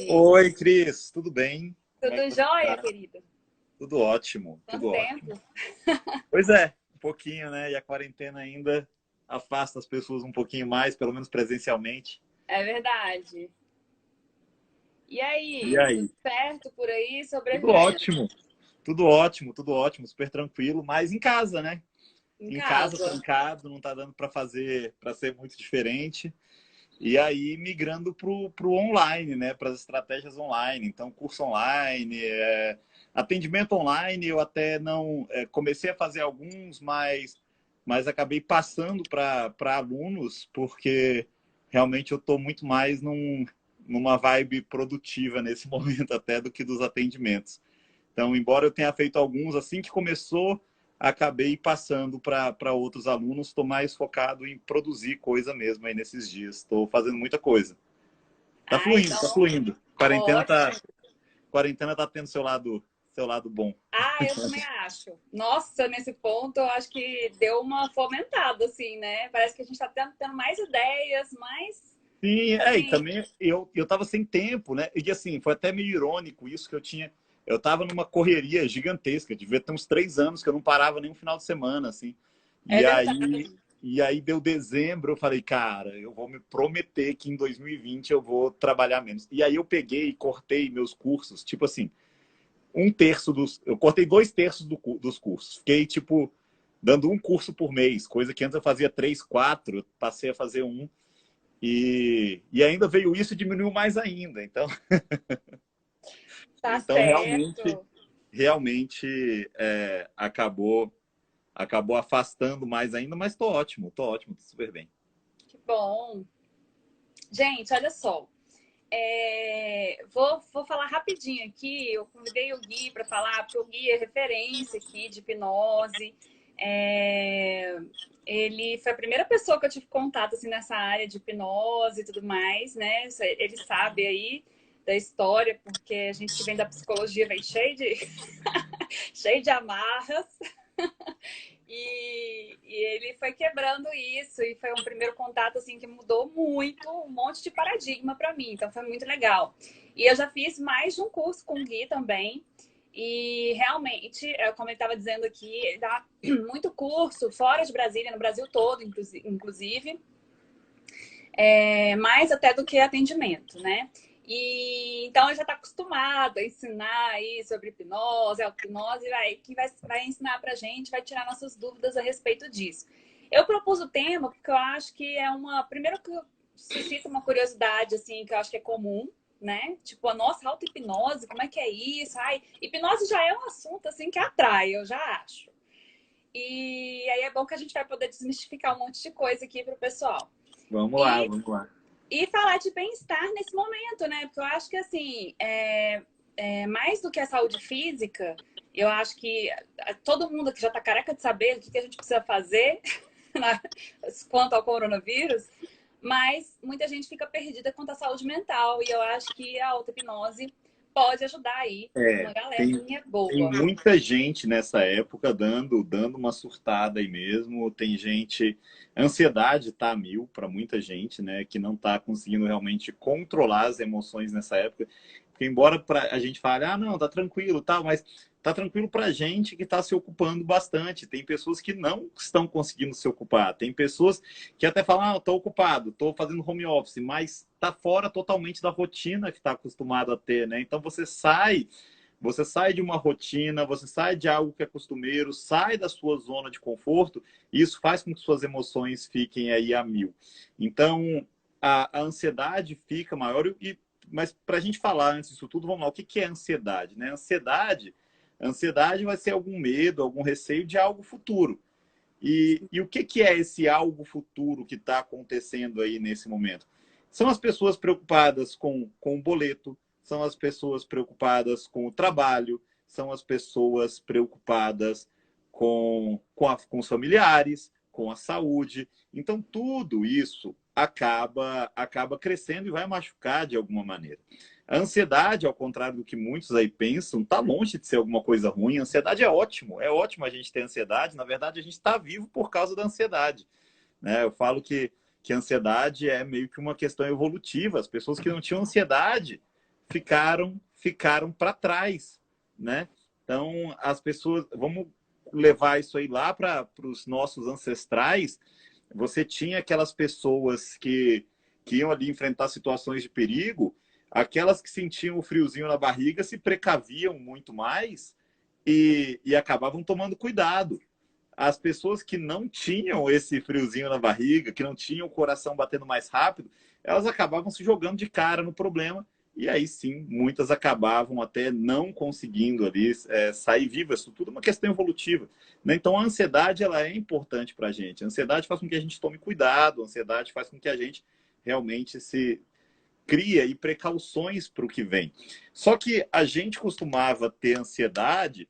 Felipe? Oi, Cris, tudo bem? Como é que Tudo você jóia, tá? querido? Tudo ótimo, tudo Quanto ótimo. tempo? Pois é, um pouquinho, né? E a quarentena ainda afasta as pessoas um pouquinho mais, pelo menos presencialmente. É verdade. E E aí, tudo aí? certo por aí? Tudo Sobrevivendo ótimo, tudo ótimo, tudo ótimo, super tranquilo, mas em casa, né? em Em casa, casa. trancado, não tá dando para fazer, para ser muito diferente. E aí, migrando pro online, né? Para as estratégias online. Então, curso online, atendimento online, eu até não comecei a fazer alguns, mas acabei passando para alunos, porque realmente eu estou muito mais numa vibe produtiva nesse momento até do que dos atendimentos. Então, embora eu tenha feito alguns, assim que começou, acabei passando para outros alunos. Estou mais focado em produzir coisa mesmo aí nesses dias. Estou fazendo muita coisa. Tá Ah, fluindo, tá então, fluindo. ótimo. Quarentena tá tendo seu lado bom. Ah, eu também acho. Nossa, nesse ponto, eu acho que deu uma fomentada, assim, né? Parece que a gente tá tendo mais ideias, mais, Sim, e assim, também eu tava sem tempo, né? E assim, foi até meio irônico isso que eu tinha. Eu tava numa correria gigantesca, devia ter uns 3 anos que eu não parava nem um final de semana, assim. é E aí, verdade. e aí deu dezembro, eu falei, cara, eu vou me prometer que em 2020 eu vou trabalhar menos. E aí eu peguei e cortei meus cursos, tipo assim, um terço dos. Eu cortei 2 terços dos cursos. Fiquei, tipo, dando um curso por mês, coisa que antes eu fazia 3, 4, eu passei a fazer um. E ainda veio isso e diminuiu mais ainda. Então, Tá então realmente, certo. realmente acabou afastando mais ainda, mas tô ótimo, tô super bem. Que bom. Gente, olha só. Vou falar rapidinho aqui. Eu convidei o Gui para falar, porque o Gui é referência aqui de hipnose. É, ele foi a primeira pessoa que eu tive contato assim, nessa área de hipnose e tudo mais, né? Ele sabe aí da história, porque a gente que vem da psicologia vem cheio de amarras. E ele foi quebrando isso e foi um primeiro contato assim que mudou muito, um monte de paradigma para mim. Então foi muito legal. E eu já fiz mais de um curso com o Gui também. E realmente, como ele estava dizendo aqui, ele dá muito curso fora de Brasília, no Brasil todo, inclusive, mais até do que atendimento, né? E então ele já está acostumado a ensinar aí sobre hipnose, auto-hipnose, que vai ensinar para a gente, vai tirar nossas dúvidas a respeito disso. Eu propus o tema porque eu acho que é uma. Primeiro que suscita uma curiosidade, assim, que eu acho que é comum, né? Tipo, a nossa auto-hipnose, como é que é isso? Ai, hipnose já é um assunto assim que atrai, eu já acho. E aí é bom que a gente vai poder desmistificar um monte de coisa aqui para o pessoal. Vamos lá, E vamos lá. e falar de bem-estar nesse momento, né? Porque eu acho que, assim, mais do que a saúde física, eu acho que todo mundo aqui já tá careca de saber o que a gente precisa fazer quanto ao coronavírus, mas muita gente fica perdida quanto à saúde mental. E eu acho que a auto-hipnose pode ajudar aí uma Tem, galerinha tem boa. muita gente nessa época dando uma surtada aí mesmo. Tem gente. A ansiedade tá a mil para muita gente, né? Que não tá conseguindo realmente controlar as emoções nessa época. Porque, embora a gente fale, ah, não, tá tranquilo, tá, mas tá tranquilo pra gente que tá se ocupando bastante. Tem pessoas que não estão conseguindo se ocupar. Tem pessoas que até falam, ah, tô ocupado, tô fazendo home office, mas tá fora totalmente da rotina que está acostumado a ter, né? Então você sai de uma rotina, você sai de algo que é costumeiro, sai da sua zona de conforto, e isso faz com que suas emoções fiquem aí a mil. Então, a ansiedade fica maior, mas para a gente falar antes disso tudo, vamos lá, o que é ansiedade? Né? Ansiedade vai ser algum medo, algum receio de algo futuro. E o que é esse algo futuro que está acontecendo aí nesse momento? São as pessoas preocupadas com o boleto, são as pessoas preocupadas com o trabalho, são as pessoas preocupadas com os familiares, com a saúde. Então, tudo isso acaba crescendo e vai machucar de alguma maneira. A ansiedade, ao contrário do que muitos aí pensam, está longe de ser alguma coisa ruim. A ansiedade é ótimo a gente ter ansiedade. Na verdade, a gente está vivo por causa da ansiedade, né? Eu falo que a ansiedade é meio que uma questão evolutiva. As pessoas que não tinham ansiedade ficaram para trás, né? Então, as pessoas... Vamos levar isso aí lá para os nossos ancestrais. Você tinha aquelas pessoas que iam ali enfrentar situações de perigo, aquelas que sentiam o friozinho na barriga se precaviam muito mais e acabavam tomando cuidado. As pessoas que não tinham esse friozinho na barriga, que não tinham o coração batendo mais rápido, elas acabavam se jogando de cara no problema. E aí sim, muitas acabavam até não conseguindo ali sair vivas. Isso tudo é uma questão evolutiva, né? Então a ansiedade ela é importante para a gente. A ansiedade faz com que a gente tome cuidado, a ansiedade faz com que a gente realmente se cria e precauções para o que vem. Só que a gente costumava ter ansiedade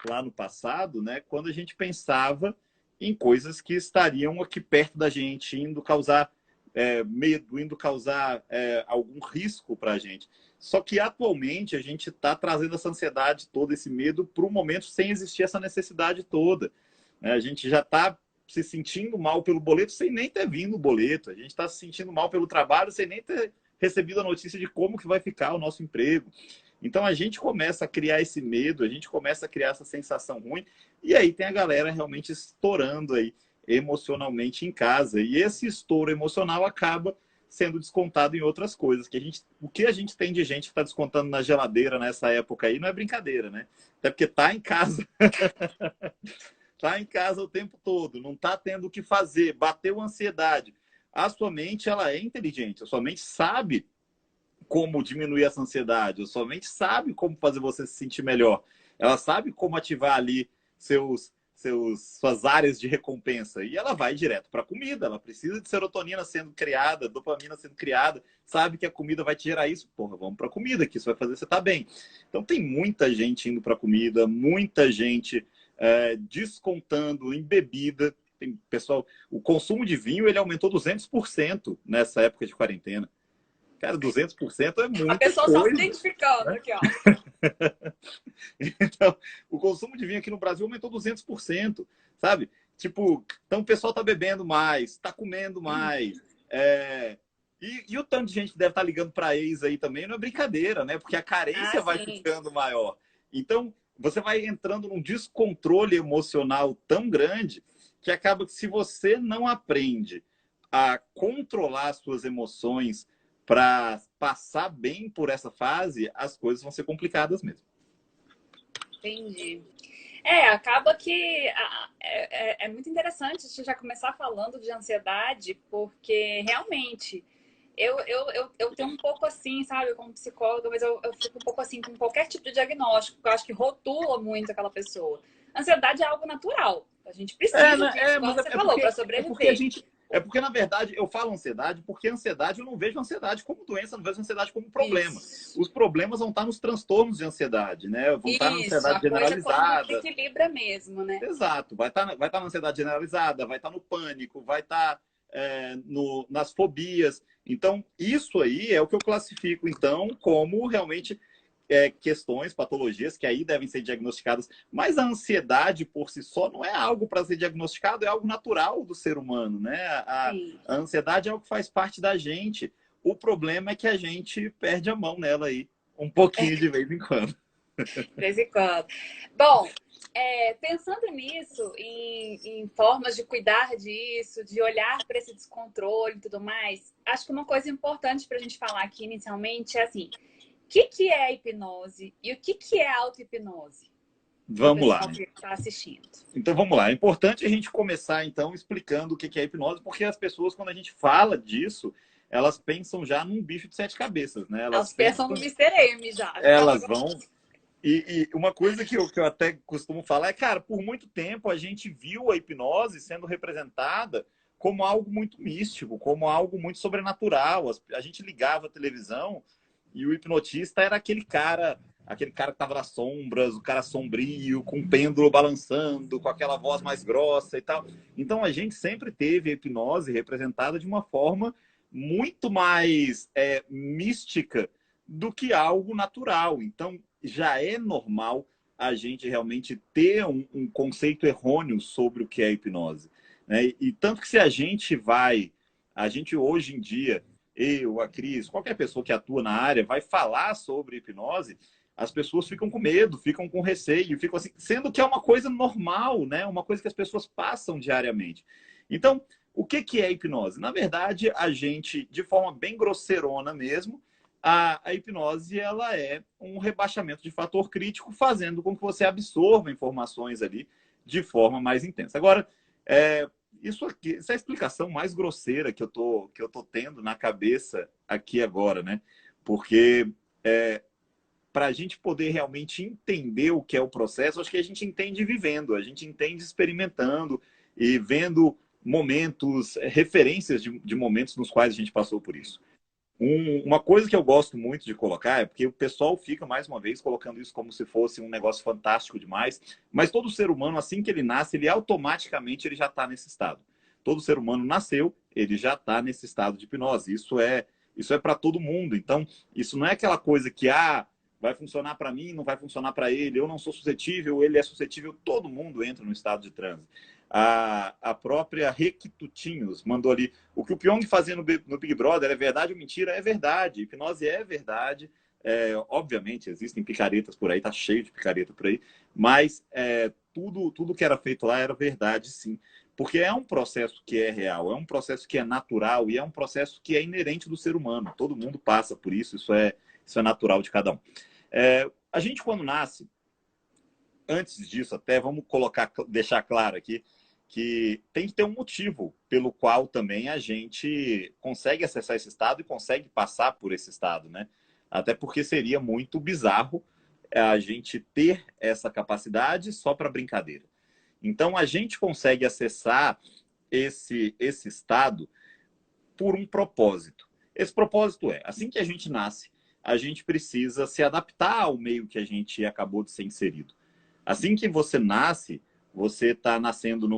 lá no passado, né, quando a gente pensava em coisas que estariam aqui perto da gente, indo causar medo, indo causar algum risco para a gente. Só que atualmente a gente está trazendo essa ansiedade toda, esse medo, para um momento sem existir essa necessidade toda, né? A gente já está se sentindo mal pelo boleto sem nem ter vindo o boleto. A gente está se sentindo mal pelo trabalho sem nem ter recebido a notícia de como que vai ficar o nosso emprego. Então a gente começa a criar esse medo, a gente começa a criar essa sensação ruim, e aí tem a galera realmente estourando aí emocionalmente em casa. E esse estouro emocional acaba sendo descontado em outras coisas. O que a gente tem de gente que está descontando na geladeira nessa época aí não é brincadeira, né? Até porque tá em casa. Tá em casa o tempo todo, não tá tendo o que fazer, bateu ansiedade. A sua mente, ela é inteligente, a sua mente sabe como diminuir essa ansiedade, a sua mente sabe como fazer você se sentir melhor. Ela sabe como ativar ali suas áreas de recompensa. E ela vai direto para a comida. Ela precisa de serotonina sendo criada, dopamina sendo criada. Sabe que a comida vai te gerar isso. Porra, vamos para a comida, que isso vai fazer você estar bem. Então tem muita gente indo para a comida, muita gente descontando em bebida. Tem, pessoal, o consumo de vinho ele aumentou 200% nessa época de quarentena. Cara, 200% é A muita pessoa só se coisa, identificando né? aqui, ó. Então, o consumo de vinho aqui no Brasil aumentou 200%, sabe? Tipo, então o pessoal tá bebendo mais, tá comendo mais. E o tanto de gente que deve estar ligando para ex aí também não é brincadeira, né? Porque a Ah, carência vai sim. ficando maior. Então, você vai entrando num descontrole emocional tão grande que acaba que se você não aprende a controlar as suas emoções para passar bem por essa fase, as coisas vão ser complicadas mesmo. Entendi. Acaba que é muito interessante a gente já começar falando de ansiedade, porque realmente eu tenho um pouco assim, sabe, como psicóloga, mas eu fico um pouco assim com qualquer tipo de diagnóstico, porque eu acho que rotula muito aquela pessoa. Ansiedade é algo natural. A gente precisa disso, igual Mas você falou, para porque a sobreviver. gente. É porque, na verdade, eu falo ansiedade, porque ansiedade eu não vejo ansiedade como doença, não vejo ansiedade como problema. Isso. Os problemas vão estar nos transtornos de ansiedade, né? Vão estar na Isso, ansiedade a coisa quando generalizada. desequilibra mesmo, né? Exato, vai estar na ansiedade generalizada, vai estar no pânico, vai estar nas fobias. Então, isso aí é o que eu classifico, então, como realmente questões, patologias que aí devem ser diagnosticadas. Mas a ansiedade por si só não é algo para ser diagnosticado, é algo natural do ser humano, né? Sim. A ansiedade é algo que faz parte da gente. O problema é que a gente perde a mão nela aí, um pouquinho de vez em quando. De vez em quando. Bom, pensando nisso, em formas de cuidar disso, de olhar para esse descontrole e tudo mais, acho que uma coisa importante para a gente falar aqui inicialmente é assim: o que é a hipnose e o que é a auto-hipnose? Para o Vamos lá. pessoal que está assistindo. Então vamos lá. É importante a gente começar então explicando o que é hipnose, porque as pessoas, quando a gente fala disso, elas pensam já num bicho de sete cabeças, né? Elas pensam no Mr. M já. Elas vão. E uma coisa que eu até costumo falar é, cara, por muito tempo a gente viu a hipnose sendo representada como algo muito místico, como algo muito sobrenatural. A gente ligava a televisão e o hipnotista era aquele cara que estava nas sombras, o cara sombrio, com o pêndulo balançando, com aquela voz mais grossa e tal. Então a gente sempre teve a hipnose representada de uma forma muito mais mística do que algo natural. Então já é normal a gente realmente ter um conceito errôneo sobre o que é hipnose, né? E tanto que se a gente hoje em dia, eu, a Cris, qualquer pessoa que atua na área vai falar sobre hipnose, as pessoas ficam com medo, ficam com receio, ficam assim, sendo que é uma coisa normal, né? Uma coisa que as pessoas passam diariamente. Então, o que que é hipnose? Na verdade, a gente, de forma bem grosseirona mesmo, a hipnose ela é um rebaixamento de fator crítico, fazendo com que você absorva informações ali de forma mais intensa. Agora, isso aqui, essa é a explicação mais grosseira que eu tô tendo na cabeça aqui agora, né? Porque para a gente poder realmente entender o que é o processo, acho que a gente entende vivendo, a gente entende experimentando e vendo momentos, referências de momentos nos quais a gente passou por isso. Uma coisa que eu gosto muito de colocar é porque o pessoal fica, mais uma vez, colocando isso como se fosse um negócio fantástico demais, mas todo ser humano, assim que ele nasce, ele automaticamente ele já está nesse estado. Todo ser humano nasceu, ele já está nesse estado de hipnose. Isso é para todo mundo. Então, isso não é aquela coisa que vai funcionar para mim, não vai funcionar para ele, eu não sou suscetível, ele é suscetível, todo mundo entra no estado de transe. A própria Requitutinhos mandou ali, o que o Pyong fazia no Big Brother é verdade ou mentira? É verdade, hipnose é verdade. Obviamente, existem picaretas por aí, tá cheio de picareta por aí, mas tudo que era feito lá era verdade, sim. Porque é um processo que é real, é um processo que é natural e é um processo que é inerente do ser humano. Todo mundo passa por isso, isso é natural de cada um. A gente, quando nasce, antes disso até, vamos deixar claro aqui, que tem que ter um motivo pelo qual também a gente consegue acessar esse estado e consegue passar por esse estado, né? Até porque seria muito bizarro a gente ter essa capacidade só para brincadeira. Então, a gente consegue acessar esse estado por um propósito. Esse propósito assim que a gente nasce, a gente precisa se adaptar ao meio que a gente acabou de ser inserido. Assim que você nasce, você está nascendo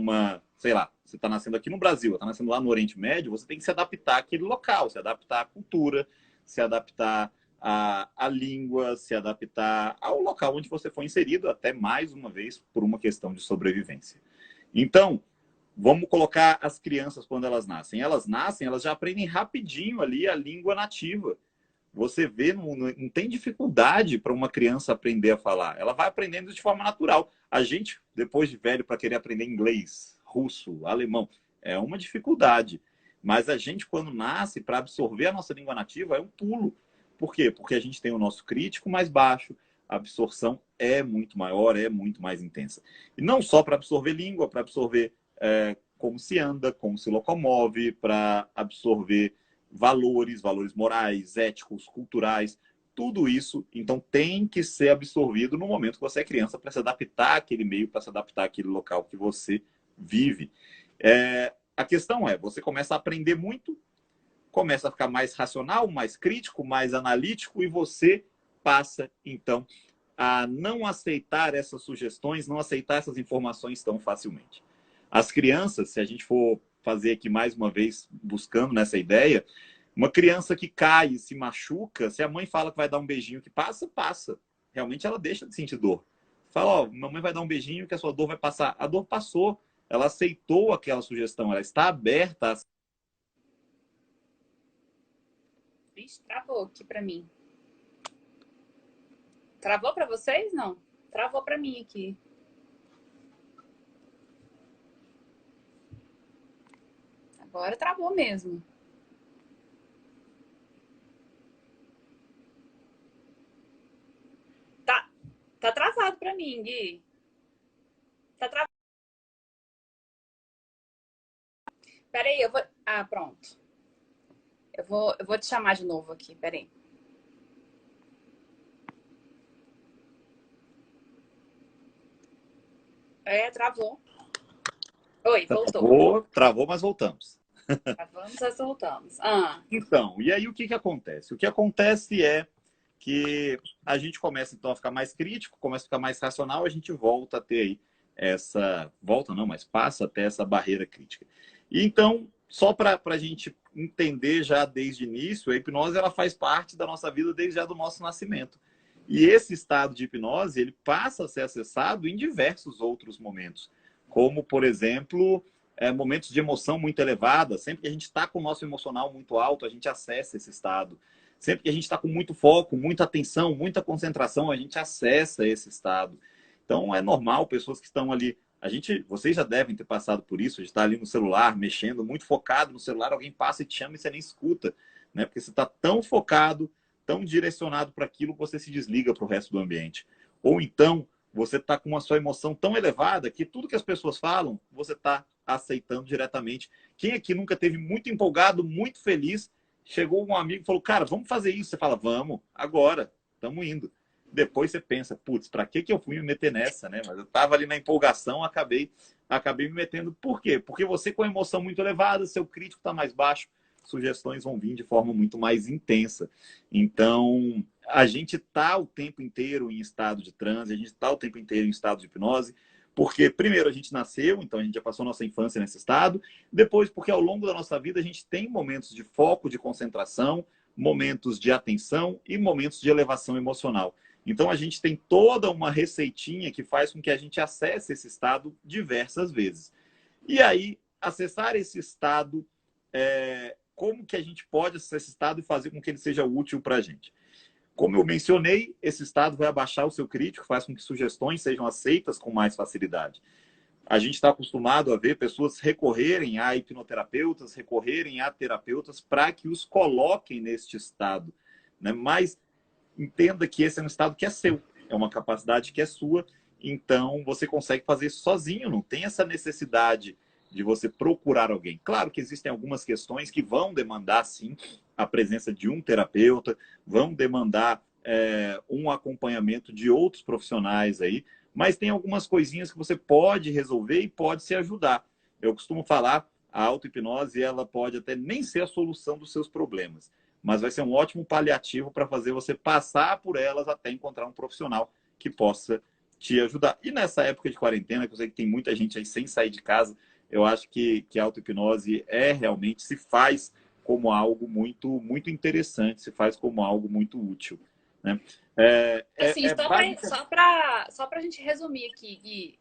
sei lá, você está nascendo aqui no Brasil, está nascendo lá no Oriente Médio, você tem que se adaptar àquele local, se adaptar à cultura, se adaptar à língua, se adaptar ao local onde você foi inserido, até mais uma vez, por uma questão de sobrevivência. Então, vamos colocar as crianças quando elas nascem. Elas nascem, elas já aprendem rapidinho ali a língua nativa. Você vê, não tem dificuldade para uma criança aprender a falar. Ela vai aprendendo de forma natural. A gente, depois de velho, para querer aprender inglês, russo, alemão, é uma dificuldade. Mas a gente, quando nasce, para absorver a nossa língua nativa, é um pulo. Por quê? Porque a gente tem o nosso crítico mais baixo, a absorção é muito maior, é muito mais intensa. E não só para absorver língua, para absorver como se anda, como se locomove, para absorver valores morais, éticos, culturais, tudo isso, então, tem que ser absorvido no momento que você é criança para se adaptar àquele meio, para se adaptar àquele local que você vive. A questão você começa a aprender muito, começa a ficar mais racional, mais crítico, mais analítico, e você passa, então, a não aceitar essas sugestões, não aceitar essas informações tão facilmente. As crianças, se a gente for fazer aqui mais uma vez, buscando nessa ideia, uma criança que cai e se machuca, se a mãe fala que vai dar um beijinho que passa, passa. Realmente ela deixa de sentir dor. Fala, mamãe vai dar um beijinho que a sua dor vai passar. A dor passou. Ela aceitou aquela sugestão, ela está aberta a... Ixi, travou aqui para mim. Travou para vocês? Não. Travou para mim aqui. Agora travou mesmo. Tá travado para mim, Gui. Tá travado. Peraí, eu vou... Ah, pronto. Eu vou te chamar de novo aqui, peraí. Travou. Oi, voltou. Travou, mas voltamos. Travamos, mas voltamos. Então, e aí o que acontece? O que acontece é que a gente começa, então, a ficar mais crítico, começa a ficar mais racional, a gente volta a ter aí essa... Volta não, mas passa até essa barreira crítica. E então, só para a gente entender já desde o início, a hipnose ela faz parte da nossa vida desde já do nosso nascimento. E esse estado de hipnose, ele passa a ser acessado em diversos outros momentos. Como, por exemplo, momentos de emoção muito elevada, sempre que a gente está com o nosso emocional muito alto, a gente acessa esse estado. Sempre que a gente está com muito foco, muita atenção, muita concentração, a gente acessa esse estado. Então, é normal, pessoas que estão ali... Vocês já devem ter passado por isso, de estar ali no celular, mexendo, muito focado no celular, alguém passa e te chama e você nem escuta, né? Porque você está tão focado, tão direcionado para aquilo que você se desliga para o resto do ambiente. Ou então, você está com uma sua emoção tão elevada que tudo que as pessoas falam, você está aceitando diretamente. Quem aqui nunca teve muito empolgado, muito feliz, chegou um amigo e falou, cara, vamos fazer isso. Você fala, vamos, agora, estamos indo. Depois você pensa, putz, para que eu fui me meter nessa, né? Mas eu estava ali na empolgação, acabei me metendo. Por quê? Porque você com a emoção muito elevada, seu crítico está mais baixo, sugestões vão vir de forma muito mais intensa. Então, a gente está o tempo inteiro em estado de transe, a gente está o tempo inteiro em estado de hipnose, porque, primeiro, a gente nasceu, então a gente já passou nossa infância nesse estado. Depois, porque ao longo da nossa vida a gente tem momentos de foco, de concentração, momentos de atenção e momentos de elevação emocional. Então, a gente tem toda uma receitinha que faz com que a gente acesse esse estado diversas vezes. E aí, acessar esse estado, como que a gente pode acessar esse estado e fazer com que ele seja útil para a gente? Como eu mencionei, esse estado vai abaixar o seu crítico, faz com que sugestões sejam aceitas com mais facilidade. A gente está acostumado a ver pessoas recorrerem a hipnoterapeutas, recorrerem a terapeutas para que os coloquem neste estado, né? Mas entenda que esse é um estado que é seu, é uma capacidade que é sua, então você consegue fazer isso sozinho, não tem essa necessidade de você procurar alguém. Claro que existem algumas questões que vão demandar, sim, a presença de um terapeuta, vão demandar um acompanhamento de outros profissionais aí, mas tem algumas coisinhas que você pode resolver e pode se ajudar. Eu costumo falar, a auto-hipnose, ela pode até nem ser a solução dos seus problemas, mas vai ser um ótimo paliativo para fazer você passar por elas até encontrar um profissional que possa te ajudar. E nessa época de quarentena, que eu sei que tem muita gente aí sem sair de casa, eu acho que a auto-hipnose realmente se faz como algo muito, muito interessante, se faz como algo muito útil, né? Assim, só para a gente resumir aqui, Gui,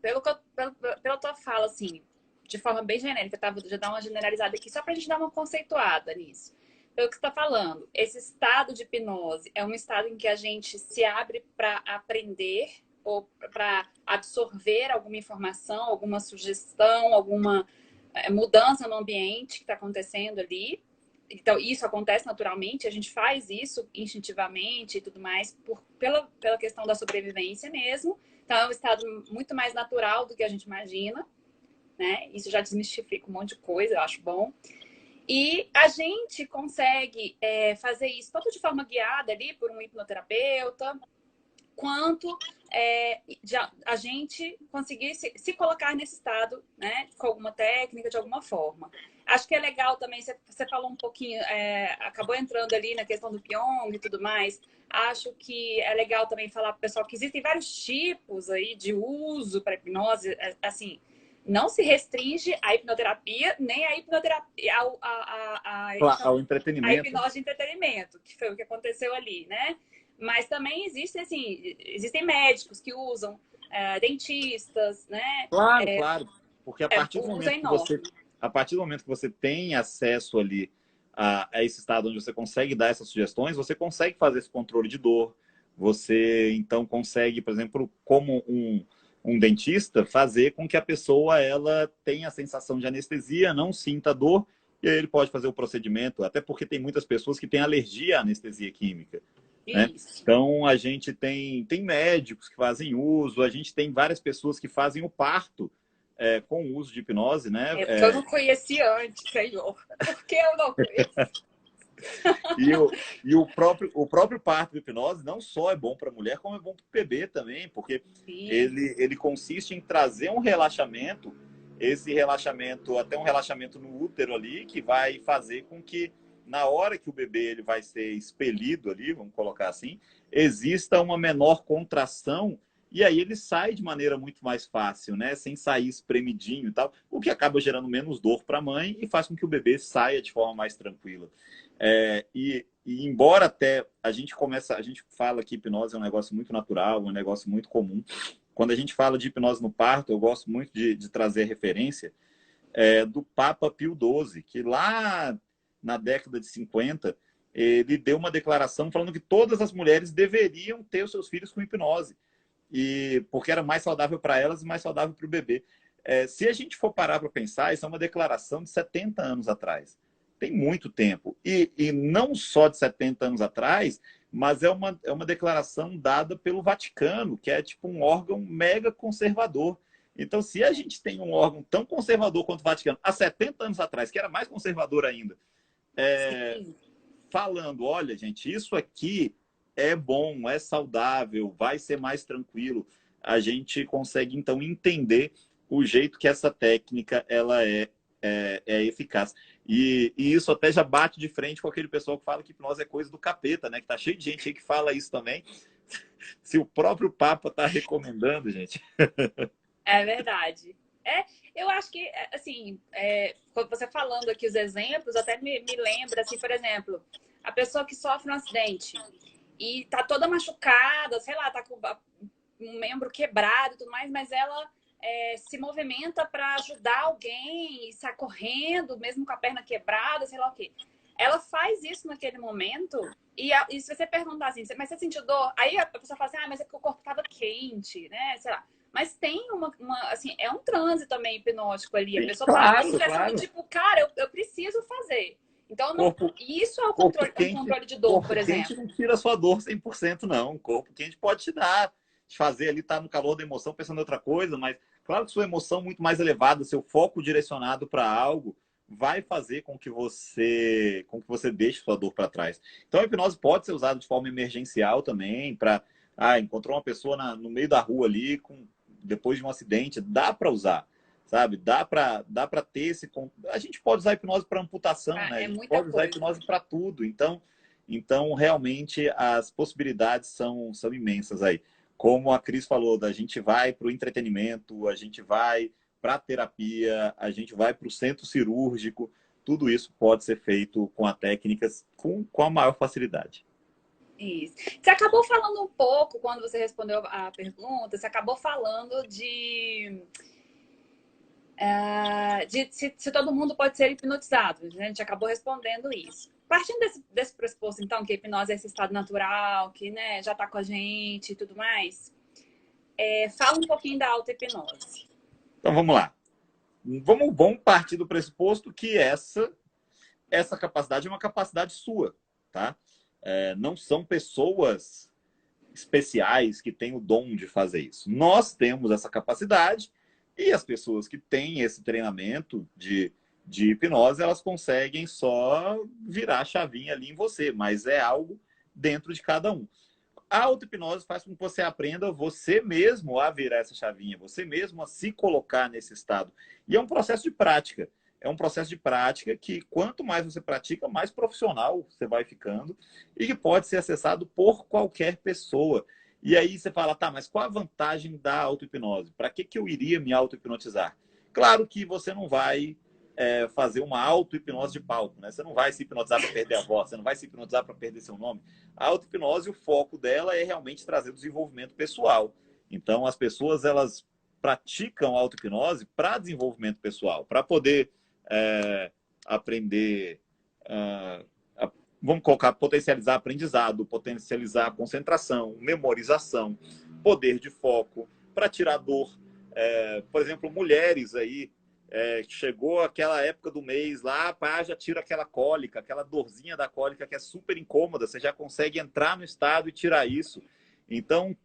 pela tua fala, assim, de forma bem genérica, tá? Vou já dar uma generalizada aqui, só para a gente dar uma conceituada nisso. Pelo que você está falando, esse estado de hipnose é um estado em que a gente se abre para aprender ou para absorver alguma informação, alguma sugestão, alguma mudança no ambiente que está acontecendo ali. Então, isso acontece naturalmente, a gente faz isso instintivamente e tudo mais, pela questão da sobrevivência mesmo. Então, é um estado muito mais natural do que a gente imagina, né? Isso já desmistifica um monte de coisa, eu acho bom. E a gente consegue fazer isso tanto de forma guiada ali por um hipnoterapeuta, quanto a gente conseguir se colocar nesse estado, né, com alguma técnica, de alguma forma. Acho que é legal também, você falou um pouquinho, acabou entrando ali na questão do Pyong e tudo mais. Acho que é legal também falar para o pessoal que existem vários tipos aí de uso para hipnose, assim, não se restringe à hipnoterapia, nem à hipnoterapia, ao a entretenimento. hipnose de entretenimento, que foi o que aconteceu ali, né? Mas também existem médicos que usam, dentistas, né? Claro, porque a partir do momento que você tem acesso ali a esse estado onde você consegue dar essas sugestões, você consegue fazer esse controle de dor. Você então consegue, por exemplo, como um dentista, fazer com que a pessoa ela tenha a sensação de anestesia, não sinta dor, e aí ele pode fazer o procedimento, até porque tem muitas pessoas que têm alergia à anestesia química, né? Então, a gente tem médicos que fazem uso, a gente tem várias pessoas que fazem o parto com o uso de hipnose, né? Porque eu não conhecia antes, Senhor. Por que eu não conhecia? E o próprio parto de hipnose não só é bom para a mulher, como é bom para o bebê também, porque ele consiste em trazer um relaxamento, esse relaxamento, até um relaxamento no útero ali, que vai fazer com que na hora que o bebê ele vai ser expelido ali, vamos colocar assim, exista uma menor contração e aí ele sai de maneira muito mais fácil, né? Sem sair espremidinho e tal, o que acaba gerando menos dor para a mãe e faz com que o bebê saia de forma mais tranquila. E embora até a gente fala que hipnose é um negócio muito natural, um negócio muito comum, quando a gente fala de hipnose no parto, eu gosto muito de trazer referência do Papa Pio XII, que lá na década de 50, ele deu uma declaração falando que todas as mulheres deveriam ter os seus filhos com hipnose, porque era mais saudável para elas e mais saudável para o bebê. Se a gente for parar para pensar, isso é uma declaração de 70 anos atrás. Tem muito tempo. E não só de 70 anos atrás, mas é uma declaração dada pelo Vaticano, que é tipo um órgão mega conservador. Então, se a gente tem um órgão tão conservador quanto o Vaticano, há 70 anos atrás, que era mais conservador ainda, falando, olha, gente, isso aqui é bom, é saudável, vai ser mais tranquilo, a gente consegue, então, entender o jeito que essa técnica ela é eficaz. E isso até já bate de frente com aquele pessoal que fala que hipnose é coisa do capeta, né? Que tá cheio de gente aí que fala isso também. Se o próprio Papa tá recomendando, gente. É verdade. Eu acho que, assim, quando você falando aqui os exemplos, até me lembra, assim, por exemplo, a pessoa que sofre um acidente e tá toda machucada, sei lá, tá com um membro quebrado e tudo mais, mas ela se movimenta para ajudar alguém e sai correndo, mesmo com a perna quebrada, sei lá o quê. Ela faz isso naquele momento e se você perguntar assim, mas você sentiu dor? Aí a pessoa fala assim, mas é que o corpo estava quente, né? Sei lá. Mas tem assim, é um transe também hipnótico ali. A pessoa tá numa situação do tipo, cara, eu preciso fazer. Então, isso é o controle, um controle de dor, por exemplo. Corpo quente não tira a sua dor 100%, não. Corpo quente pode te dar, te fazer ali estar no calor da emoção, pensando em outra coisa, mas claro que sua emoção muito mais elevada, seu foco direcionado para algo, vai fazer com que você deixe sua dor para trás. Então, a hipnose pode ser usada de forma emergencial também, para encontrou uma pessoa no meio da rua ali, depois de um acidente, dá para usar, sabe? Dá para ter esse... A gente pode usar hipnose para amputação, né? A gente pode usar hipnose para tudo. Então, realmente, as possibilidades são imensas aí. Como a Cris falou, a gente vai para o entretenimento, a gente vai para a terapia, a gente vai para o centro cirúrgico, tudo isso pode ser feito com a técnicas com a maior facilidade. Isso. Você acabou falando um pouco, quando você respondeu a pergunta, você acabou falando se todo mundo pode ser hipnotizado. A gente acabou respondendo isso. Partindo desse pressuposto, então, que a hipnose é esse estado natural, que, né, já está com a gente e tudo mais, fala um pouquinho da auto-hipnose. Então, vamos lá. Vamos partir do pressuposto que essa capacidade é uma capacidade sua, tá? Não são pessoas especiais que têm o dom de fazer isso. Nós temos essa capacidade e as pessoas que têm esse treinamento de hipnose, elas conseguem só virar a chavinha ali em você, mas é algo dentro de cada um. A auto-hipnose faz com que você aprenda você mesmo a virar essa chavinha, você mesmo a se colocar nesse estado. E é um processo de prática. É um processo de prática que, quanto mais você pratica, mais profissional você vai ficando e que pode ser acessado por qualquer pessoa. E aí você fala, tá, mas qual a vantagem da auto-hipnose? Para que eu iria me auto-hipnotizar? Claro que você não vai fazer uma auto-hipnose de palco, né? Você não vai se hipnotizar para perder a voz, você não vai se hipnotizar para perder seu nome. A auto-hipnose, o foco dela é realmente trazer o desenvolvimento pessoal. Então, as pessoas, elas praticam a auto-hipnose para desenvolvimento pessoal, para poder aprender, vamos colocar, potencializar aprendizado, potencializar concentração, memorização, poder de foco, para tirar dor. Por exemplo, mulheres aí, chegou aquela época do mês lá, já tira aquela cólica, aquela dorzinha da cólica que é super incômoda, você já consegue entrar no estado e tirar isso. Então,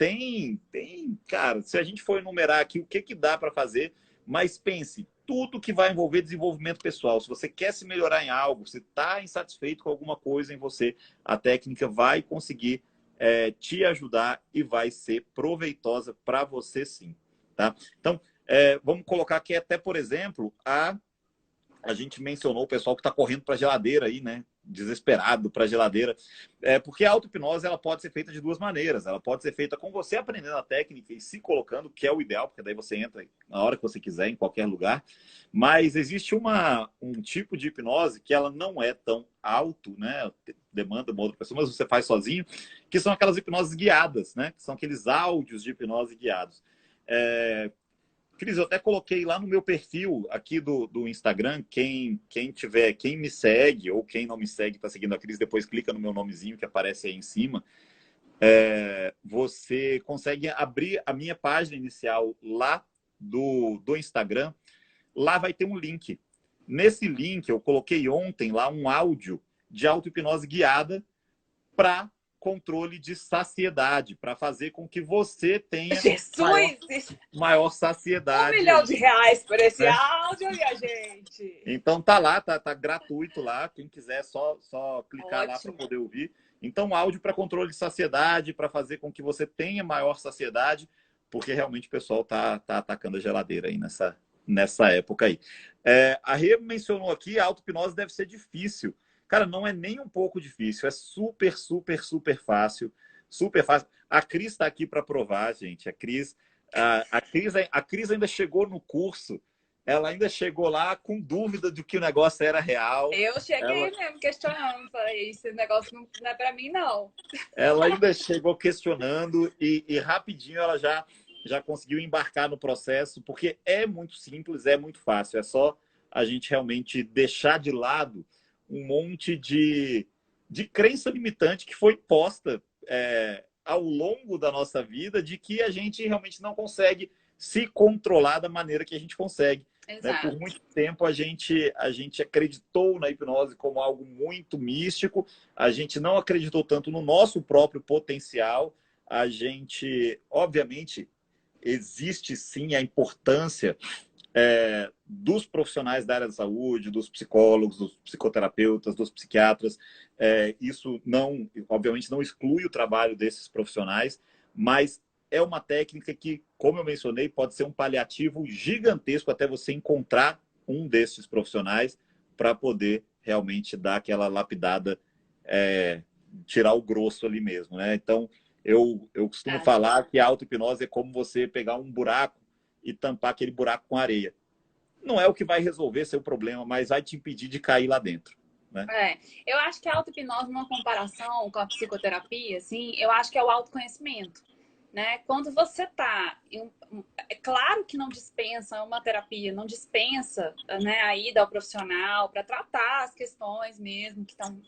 cara, se a gente for enumerar aqui o que dá para fazer, mas pense, tudo que vai envolver desenvolvimento pessoal. Se você quer se melhorar em algo, você está insatisfeito com alguma coisa em você, a técnica vai conseguir te ajudar e vai ser proveitosa para você sim. Tá? Então, vamos colocar aqui até, por exemplo, a gente mencionou o pessoal que está correndo para a geladeira aí, né? Desesperado para a geladeira. Porque a auto-hipnose ela pode ser feita de duas maneiras. Ela pode ser feita com você aprendendo a técnica e se colocando, que é o ideal, porque daí você entra na hora que você quiser, em qualquer lugar. Mas existe um tipo de hipnose que ela não é tão alto, né? Demanda uma outra pessoa, mas você faz sozinho, que são aquelas hipnoses guiadas, né? Que são aqueles áudios de hipnose guiados. Cris, eu até coloquei lá no meu perfil aqui do Instagram, quem me segue ou quem não me segue, está seguindo a Cris, depois clica no meu nomezinho que aparece aí em cima. Você consegue abrir a minha página inicial lá do Instagram. Lá vai ter um link. Nesse link, eu coloquei ontem lá um áudio de auto-hipnose guiada para controle de saciedade, para fazer com que você tenha Jesus! maior R$ 1 saciedade milhão aí, por esse né? áudio, minha gente. Então tá lá, tá gratuito lá. Quem quiser só clicar lá para Ótimo. poder ouvir. Então, áudio para controle de saciedade, para fazer com que você tenha maior saciedade, porque realmente o pessoal tá atacando a geladeira aí nessa época aí. A Rê mencionou aqui, a auto-hipnose deve ser difícil. Cara, não é nem um pouco difícil, é super, super, super fácil. Super fácil. A Cris está aqui para provar, gente. A Cris ainda chegou no curso, ela ainda chegou lá com dúvida de que o negócio era real. Eu cheguei mesmo questionando, falei, esse negócio não é para mim, não. Ela ainda chegou questionando e rapidinho ela já conseguiu embarcar no processo, porque é muito simples, é muito fácil. É só a gente realmente deixar de lado um monte de crença limitante que foi posta ao longo da nossa vida, de que a gente realmente não consegue se controlar da maneira que a gente consegue. Né? Por muito tempo a gente acreditou na hipnose como algo muito místico, a gente não acreditou tanto no nosso próprio potencial. A gente, obviamente, existe sim a importância dos profissionais da área da saúde, dos psicólogos, dos psicoterapeutas, dos psiquiatras. Isso não, obviamente, não exclui o trabalho desses profissionais, mas é uma técnica que, como eu mencionei, pode ser um paliativo gigantesco até você encontrar um desses profissionais para poder realmente dar aquela lapidada, tirar o grosso ali mesmo, né? Então, eu costumo falar que a auto-hipnose é como você pegar um buraco e tampar aquele buraco com areia. Não é o que vai resolver seu problema, mas vai te impedir de cair lá dentro. Né? Eu acho que a auto-hipnose, numa comparação com a psicoterapia, assim, eu acho que é o autoconhecimento. Né? Quando você está... É claro que não dispensa uma terapia, não dispensa, né, a ida ao profissional para tratar as questões mesmo que estão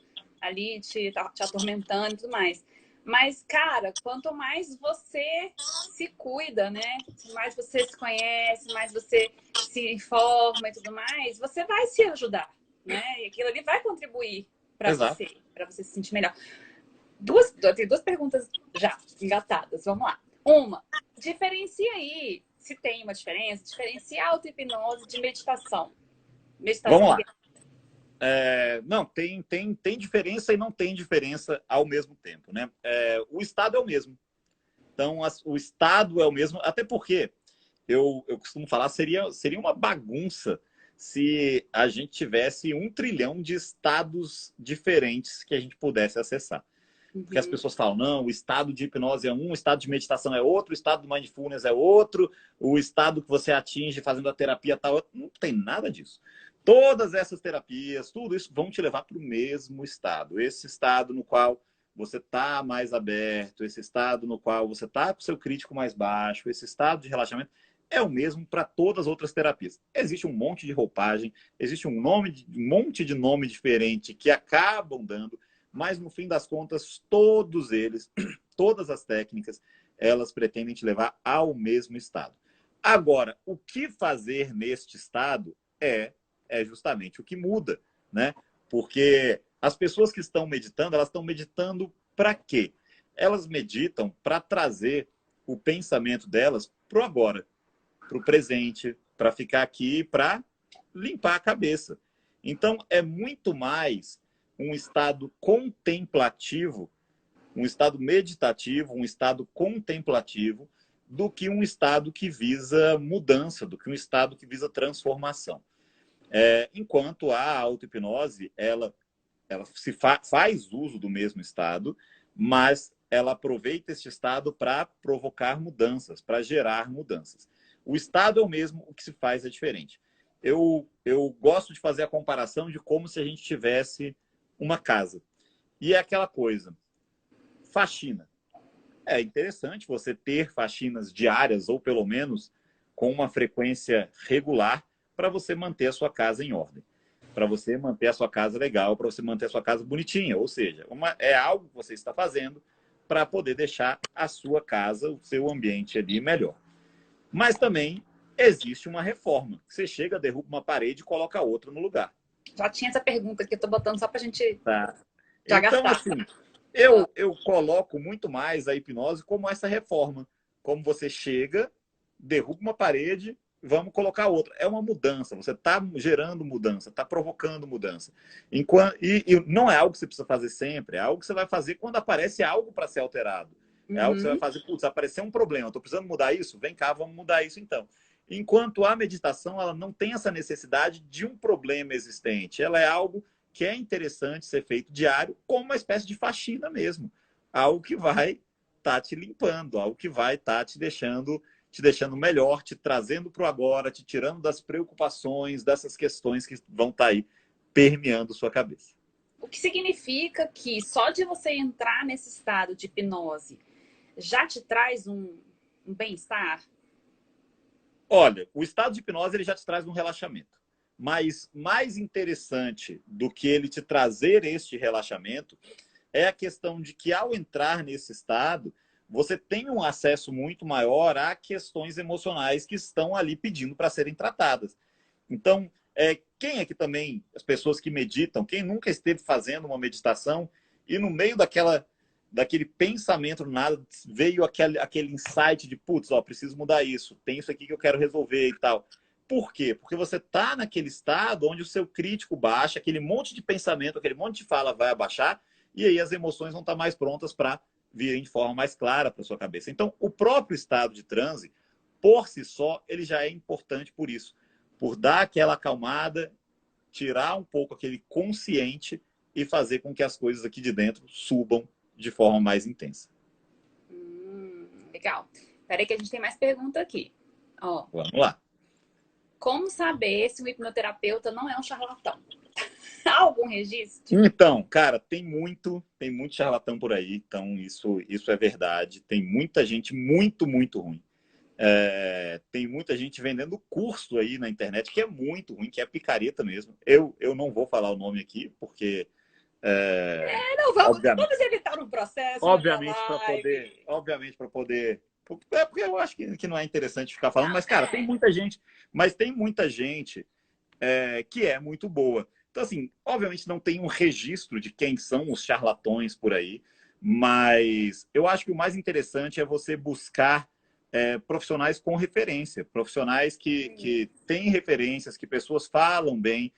ali te atormentando e tudo mais. Mas, cara, quanto mais você se cuida, né? Mais você se conhece, mais você se informa e tudo mais, você vai se ajudar, né? E aquilo ali vai contribuir para você se sentir melhor. Tem duas perguntas já engatadas. Vamos lá. Uma, diferencia aí, se tem uma diferença, diferencia auto-hipnose de meditação. Vamos lá. Não, tem diferença e não tem diferença ao mesmo tempo, né? O estado é o mesmo. Então, o estado é o mesmo, até porque eu costumo falar, seria uma bagunça se a gente tivesse 1 trilhão de estados diferentes que a gente pudesse acessar. Porque as pessoas falam, não, o estado de hipnose é um, o estado de meditação é outro, o estado do mindfulness é outro, o estado que você atinge fazendo a terapia tal, outro. Não tem nada disso. Todas essas terapias, tudo isso vão te levar para o mesmo estado. Esse estado no qual você está mais aberto, esse estado no qual você está com o seu crítico mais baixo, esse estado de relaxamento é o mesmo para todas as outras terapias. Existe um monte de roupagem, existe um monte de nome diferente que acabam dando, mas no fim das contas, todos eles, todas as técnicas, elas pretendem te levar ao mesmo estado. Agora, o que fazer neste estado é justamente o que muda, né? Porque as pessoas que estão meditando, elas estão meditando para quê? Elas meditam para trazer o pensamento delas para o agora, para o presente, para ficar aqui, para limpar a cabeça. Então, é muito mais um estado contemplativo, um estado meditativo, um estado contemplativo, do que um estado que visa mudança, do que um estado que visa transformação. Enquanto a auto-hipnose, ela faz uso do mesmo estado, mas ela aproveita esse estado para provocar mudanças, para gerar mudanças. O estado é o mesmo, o que se faz é diferente. Eu gosto de fazer a comparação de como se a gente tivesse uma casa. E é aquela coisa, faxina. É interessante você ter faxinas diárias ou pelo menos com uma frequência regular para você manter a sua casa em ordem, para você manter a sua casa legal, para você manter a sua casa bonitinha. Ou seja, é algo que você está fazendo para poder deixar a sua casa, o seu ambiente ali melhor. Mas também existe uma reforma. Você chega, derruba uma parede e coloca outra no lugar. Já tinha essa pergunta que eu tô botando só pra gente Tá? já Então, gastar. assim, eu coloco muito mais a hipnose como essa reforma. Como você chega, derruba uma parede, vamos colocar outra. É uma mudança. Você está gerando mudança, está provocando mudança. E não é algo que você precisa fazer sempre, é algo que você vai fazer quando aparece algo para ser alterado. É algo que você vai fazer, putz, apareceu um problema, estou precisando mudar isso? Vem cá, vamos mudar isso então. Enquanto a meditação, ela não tem essa necessidade de um problema existente. Ela é algo que é interessante ser feito diário, como uma espécie de faxina mesmo. Algo que vai estar te limpando, algo que vai estar te deixando melhor, te trazendo para o agora, te tirando das preocupações, dessas questões que vão estar aí permeando sua cabeça. O que significa que só de você entrar nesse estado de hipnose já te traz um bem-estar? Olha, o estado de hipnose ele já te traz um relaxamento. Mas mais interessante do que ele te trazer este relaxamento é a questão de que ao entrar nesse estado, você tem um acesso muito maior a questões emocionais que estão ali pedindo para serem tratadas. Então, quem aqui também, as pessoas que meditam, quem nunca esteve fazendo uma meditação e no meio daquele pensamento do nada, veio aquele insight de, putz, ó, preciso mudar isso, tem isso aqui que eu quero resolver e tal. Por quê? Porque você está naquele estado onde o seu crítico baixa, aquele monte de pensamento, aquele monte de fala vai abaixar, e aí as emoções vão estar mais prontas para virem de forma mais clara para sua cabeça. Então, o próprio estado de transe, por si só, ele já é importante por isso. Por dar aquela acalmada, tirar um pouco aquele consciente e fazer com que as coisas aqui de dentro subam de forma mais intensa. Legal. Espera aí que a gente tem mais pergunta aqui. Ó, vamos lá. Como saber se o hipnoterapeuta não é um charlatão? Há algum registro? Então, cara, tem muito charlatão por aí. Então, isso é verdade. Tem muita gente muito, muito ruim. Tem muita gente vendendo curso aí na internet que é muito ruim, que é picareta mesmo. Eu não vou falar o nome aqui, porque... não, vamos evitar um processo. Obviamente, para poder... porque eu acho que não é interessante ficar falando, mas, cara, tem muita gente que é muito boa. Então, assim, obviamente não tem um registro de quem são os charlatões por aí, mas eu acho que o mais interessante é você buscar profissionais com referência, profissionais que têm referências, que pessoas falam bem,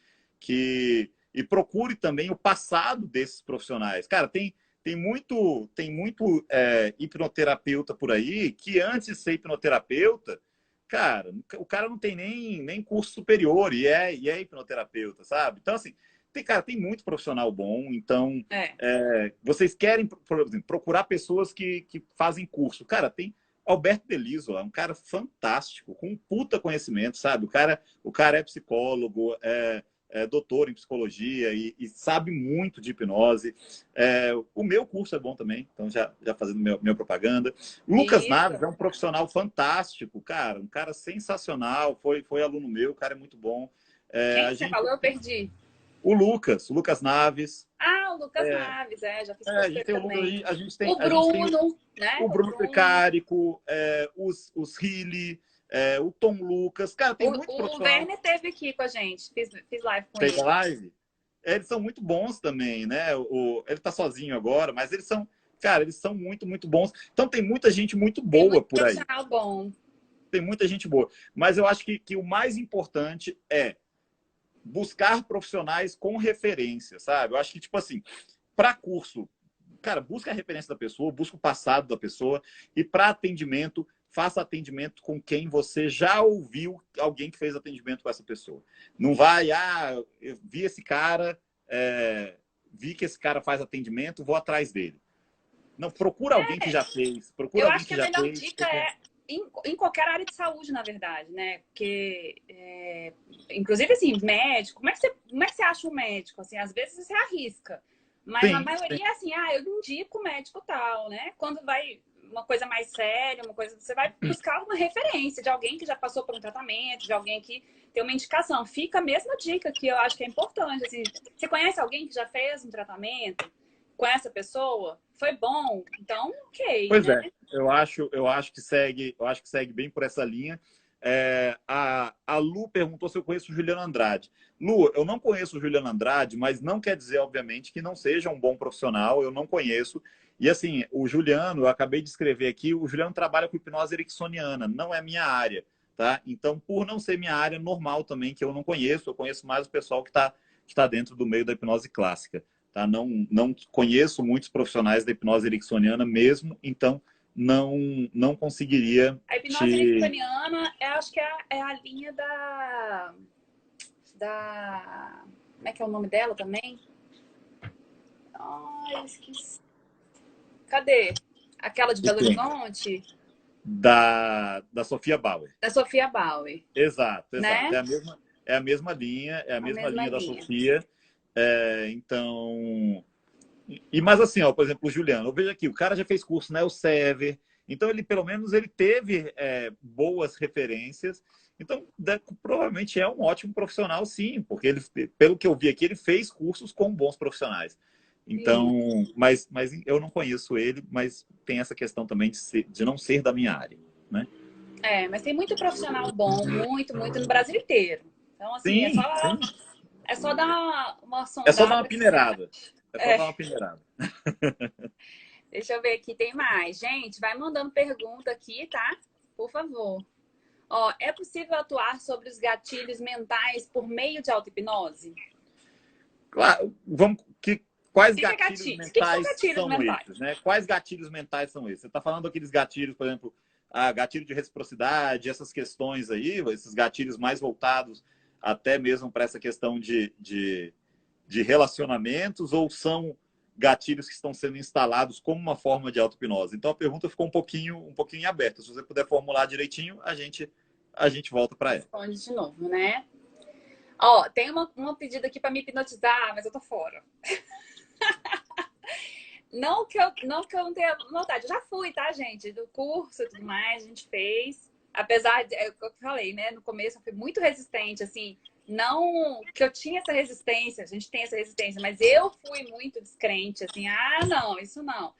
e procure também o passado desses profissionais. Cara, tem muito hipnoterapeuta por aí que antes de ser hipnoterapeuta, cara, o cara não tem nem curso superior e é hipnoterapeuta, sabe? Então, assim, tem muito profissional bom. Então, vocês querem, por exemplo, procurar pessoas que fazem curso. Cara, tem Alberto Deliso, é um cara fantástico, com um puta conhecimento, sabe? O cara é psicólogo, é doutor em psicologia e sabe muito de hipnose. O meu curso é bom também, então já fazendo minha propaganda. Lucas Naves é um profissional fantástico, cara, um cara sensacional, foi aluno meu, o cara é muito bom. Quem você falou? Eu perdi. O Lucas Naves. O Lucas Naves, já fiz curso dele também. O Bruno, né? O Bruno Precárico, os Healy, o Tom Lucas. Cara, tem muito profissional. O Werner esteve aqui com a gente, fiz live com ele. Fez live? Eles são muito bons também, né? Ele tá sozinho agora, mas eles são muito, muito bons. Então tem muita gente muito boa por aí. Bom. Tem muita gente boa. Mas eu acho que o mais importante é buscar profissionais com referência, sabe? Eu acho que, tipo assim, para curso, cara, busca a referência da pessoa, busca o passado da pessoa, e para atendimento, faça atendimento com quem você já ouviu alguém que fez atendimento com essa pessoa. Não vai, eu vi esse cara, vi que esse cara faz atendimento, vou atrás dele. Não, procura alguém que já fez. Eu acho que a melhor dica é em qualquer área de saúde, na verdade, né? Porque, inclusive, assim, médico, como é que você acha um médico? Assim, às vezes você arrisca, mas a maioria é assim, eu indico o médico tal, né? Quando vai uma coisa mais séria, uma coisa, você vai buscar uma referência de alguém que já passou por um tratamento, de alguém que tem uma indicação. Fica a mesma dica que eu acho que é importante. Assim, você conhece alguém que já fez um tratamento com essa pessoa? Foi bom? Então, ok, Pois né? é, eu acho que segue bem por essa linha. A Lu perguntou se eu conheço o Juliano Andrade. Lu, eu não conheço o Juliano Andrade, mas não quer dizer, obviamente, que não seja um bom profissional. Eu não conheço. E assim, o Juliano, eu acabei de escrever aqui, o Juliano trabalha com hipnose ericksoniana, não é minha área, tá? Então, por não ser minha área, normal também que eu não conheço. Eu conheço mais o pessoal que tá dentro do meio da hipnose clássica. Tá? Não conheço muitos profissionais da hipnose ericksoniana mesmo, então não conseguiria A hipnose te... ericksoniana, eu acho que é a linha da. Como é que é o nome dela também? Ai, esqueci. Cadê? Aquela de de Belo quem? Horizonte? Da Sofia Bauer. Da Sofia Bauer, Exato, exato. né? É a mesma linha, é a A mesma mesma linha da linha. Sofia. Então, mas assim, ó, por exemplo, o Juliano, eu vejo aqui, o cara já fez curso na Elsevier, então ele pelo menos ele teve boas referências. Então, provavelmente é um ótimo profissional, sim, porque ele, pelo que eu vi aqui, ele fez cursos com bons profissionais. Sim. Então, mas eu não conheço ele, mas tem essa questão também de não ser da minha área, né? Mas tem muito profissional bom, muito, muito no Brasil inteiro. Então, assim, Sim, sim. é só dar uma É só dar uma sondada que você peneirada. acha. É só dar uma peneirada. Deixa eu ver aqui, tem mais. Gente, vai mandando pergunta aqui, tá? Por favor. Ó, é possível atuar sobre os gatilhos mentais por meio de auto-hipnose? Claro, O quais que que é gatilhos gatilhos? O que que são mentais gatilhos são mentais? esses, né? Quais gatilhos mentais são esses? Você está falando daqueles gatilhos, por exemplo, gatilho de reciprocidade, essas questões aí, esses gatilhos mais voltados até mesmo para essa questão de relacionamentos, ou são gatilhos que estão sendo instalados como uma forma de auto-hipnose? Então a pergunta ficou um pouquinho aberta. Se você puder formular direitinho, a gente volta para ela. Responde de novo, né? Ó, tem uma pedida aqui para me hipnotizar, mas eu tô fora. Não que eu não tenha vontade. Eu já fui, tá, gente? Do curso e tudo mais, a gente fez. Apesar de, é o que eu falei, né? No começo eu fui muito resistente, assim. Não que eu tinha essa resistência, a gente tem essa resistência, mas eu fui muito descrente, assim. Ah, não, isso não.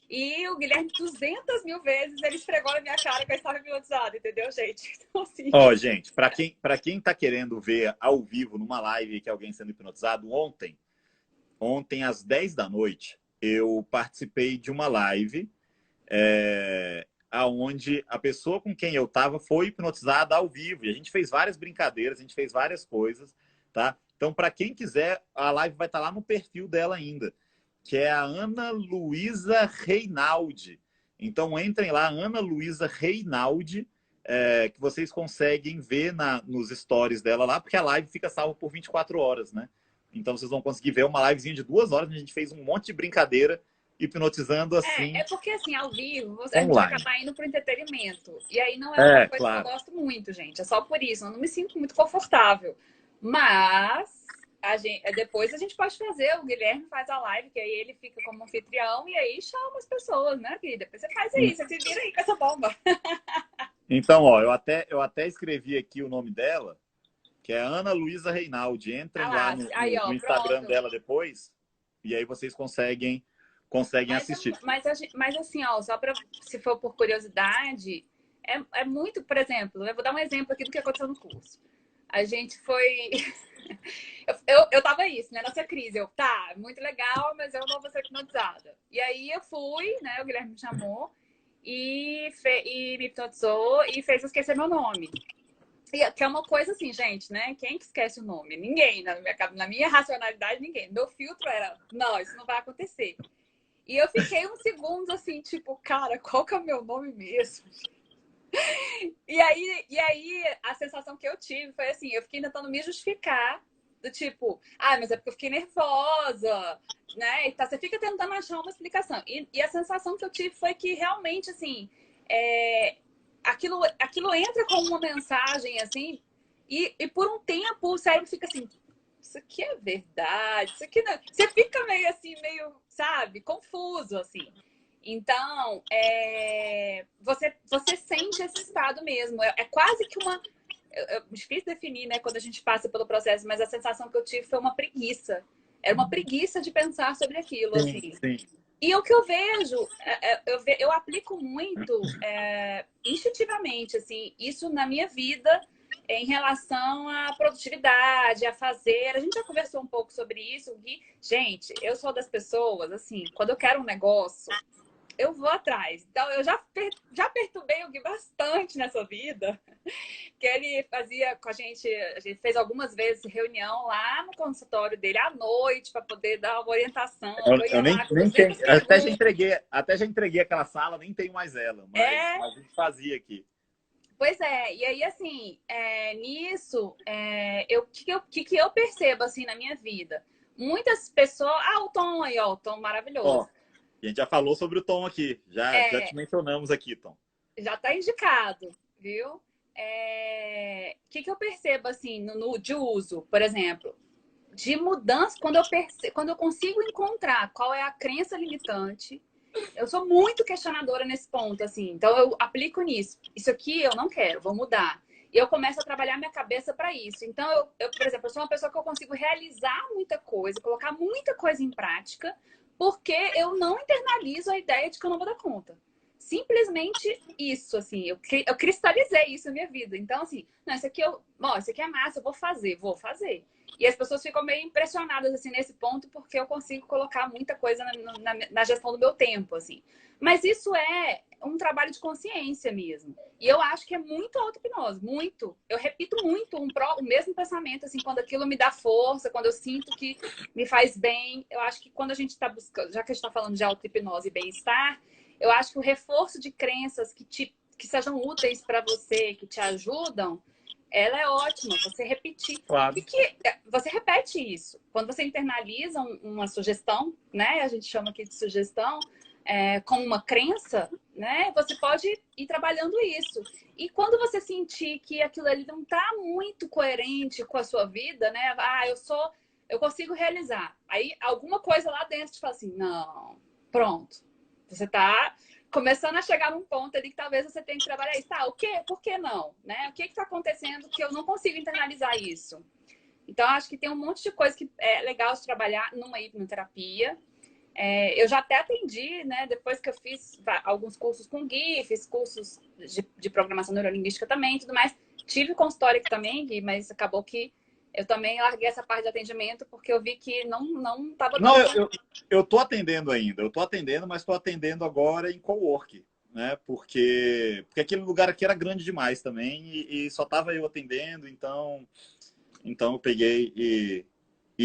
E o Guilherme, 200 mil vezes, ele esfregou na minha cara que eu estava hipnotizada, entendeu, gente? Então, assim. Ó, gente, para quem tá querendo ver ao vivo numa live que alguém sendo hipnotizado, ontem às 10 da noite, eu participei de uma live aonde a pessoa com quem eu estava foi hipnotizada ao vivo. E a gente fez várias brincadeiras, a gente fez várias coisas, tá? Então, para quem quiser, a live vai estar lá no perfil dela ainda, que é a Ana Luísa Reinaldi. Então, entrem lá, Ana Luísa Reinaldi, que vocês conseguem ver nos stories dela lá, porque a live fica salva por 24 horas, né? Então, vocês vão conseguir ver uma livezinha de 2 horas, onde a gente fez um monte de brincadeira hipnotizando assim, É porque assim, ao vivo, a gente vai online. acabar indo pro entretenimento. E aí não é uma coisa que eu Claro. gosto muito, gente. É só por isso. Eu não me sinto muito confortável. Mas depois a gente pode fazer. O Guilherme faz a live, que aí ele fica como anfitrião e aí chama as pessoas, né, querida? Depois você faz aí, você se vira aí com essa bomba. Então, ó, eu até escrevi aqui o nome dela, que é Ana Luísa Reinaldi. Ah Entrem lá lá, no, aí, no, ó, no Instagram pronto. dela depois, e aí vocês conseguem Mas, assistir. mas assim, ó, só para se for por curiosidade, é muito, por exemplo, eu vou dar um exemplo aqui do que aconteceu no curso. A gente foi. Eu tava isso, né? Nessa crise. Tá, muito legal, mas eu não vou ser hipnotizada. E aí eu fui, né? O Guilherme me chamou e me hipnotizou e fez eu esquecer meu nome. Que é uma coisa assim, gente, né? Quem que esquece o nome? Ninguém. Na minha racionalidade, ninguém. Meu filtro era, não, isso não vai acontecer. E eu fiquei uns segundos assim, tipo, cara, qual que é o meu nome mesmo? E aí a sensação que eu tive foi assim, eu fiquei tentando me justificar, do tipo, mas é porque eu fiquei nervosa, né? E tá, você fica tentando achar uma explicação. E a sensação que eu tive foi que realmente, assim, aquilo entra como uma mensagem, assim, e por um tempo o cérebro fica assim, isso aqui é verdade, isso aqui não. Você fica meio assim, meio, sabe, confuso, assim. Então, você sente esse estado mesmo. É quase que uma... É difícil definir, né, quando a gente passa pelo processo, mas a sensação que eu tive foi uma preguiça. Era uma preguiça de pensar sobre aquilo, Sim, assim. sim. E o que eu vejo, eu aplico muito instintivamente, assim, isso na minha vida em relação à produtividade, a fazer. A gente já conversou um pouco sobre isso, Gui. Gente, eu sou das pessoas, assim, quando eu quero um negócio, eu vou atrás. Então, eu já perturbei o Gui bastante nessa vida, que ele fazia com a gente fez algumas vezes reunião lá no consultório dele à noite para poder dar uma orientação. Eu Eu ia lá com nem 200 tenho, perguntas. até já entreguei aquela sala, nem tenho mais ela, É, mas a gente fazia aqui. pois é. E aí, assim, nisso, o que eu percebo, assim, na minha vida? Muitas pessoas... Ah, o Tom aí, ó, o Tom Ó, maravilhoso. a gente já falou sobre o Tom aqui, já te É, mencionamos aqui, Tom. já está indicado, viu? Que eu percebo, assim, de uso, por exemplo, de mudança, quando eu consigo encontrar qual é a crença limitante, eu sou muito questionadora nesse ponto, assim, então eu aplico nisso. Isso aqui eu não quero, vou mudar. E eu começo a trabalhar minha cabeça para isso. Então, por exemplo, eu sou uma pessoa que eu consigo realizar muita coisa, colocar muita coisa em prática, porque eu não internalizo a ideia de que eu não vou dar conta. Simplesmente isso, assim, eu cristalizei isso na minha vida. Então, assim, não, isso aqui é massa, eu vou fazer. E as pessoas ficam meio impressionadas, assim, nesse ponto, porque eu consigo colocar muita coisa na gestão do meu tempo, assim. Mas isso é um trabalho de consciência mesmo. E eu acho que é muito auto-hipnose, muito. Eu repito muito o mesmo pensamento, assim, quando aquilo me dá força, quando eu sinto que me faz bem. Eu acho que quando a gente está buscando, já que a gente está falando de auto-hipnose e bem-estar, eu acho que o reforço de crenças que sejam úteis para você, que te ajudam, ela é ótima. Você repetir. Claro. Você repete isso. Quando você internaliza uma sugestão, né? A gente chama aqui de sugestão, como uma crença, né? Você pode ir trabalhando isso. E quando você sentir que aquilo ali não está muito coerente com a sua vida, né? Eu consigo realizar. Aí alguma coisa lá dentro te fala assim, não, pronto. Você está começando a chegar num ponto ali que talvez você tenha que trabalhar isso. Tá, o quê? Por que não? Né? O que está acontecendo que eu não consigo internalizar isso? Então, acho que tem um monte de coisa que é legal de trabalhar numa hipnoterapia. Eu já até atendi, né? Depois que eu fiz alguns cursos com o Gui, fiz cursos de programação neurolinguística também e tudo mais. Tive consultório aqui também, Gui, mas acabou que eu também larguei essa parte de atendimento porque eu vi que não estava Não, dando. eu tô atendendo ainda. Eu tô atendendo, mas tô atendendo agora em cowork, né? Porque aquele lugar aqui era grande demais também e só tava eu atendendo, então eu peguei e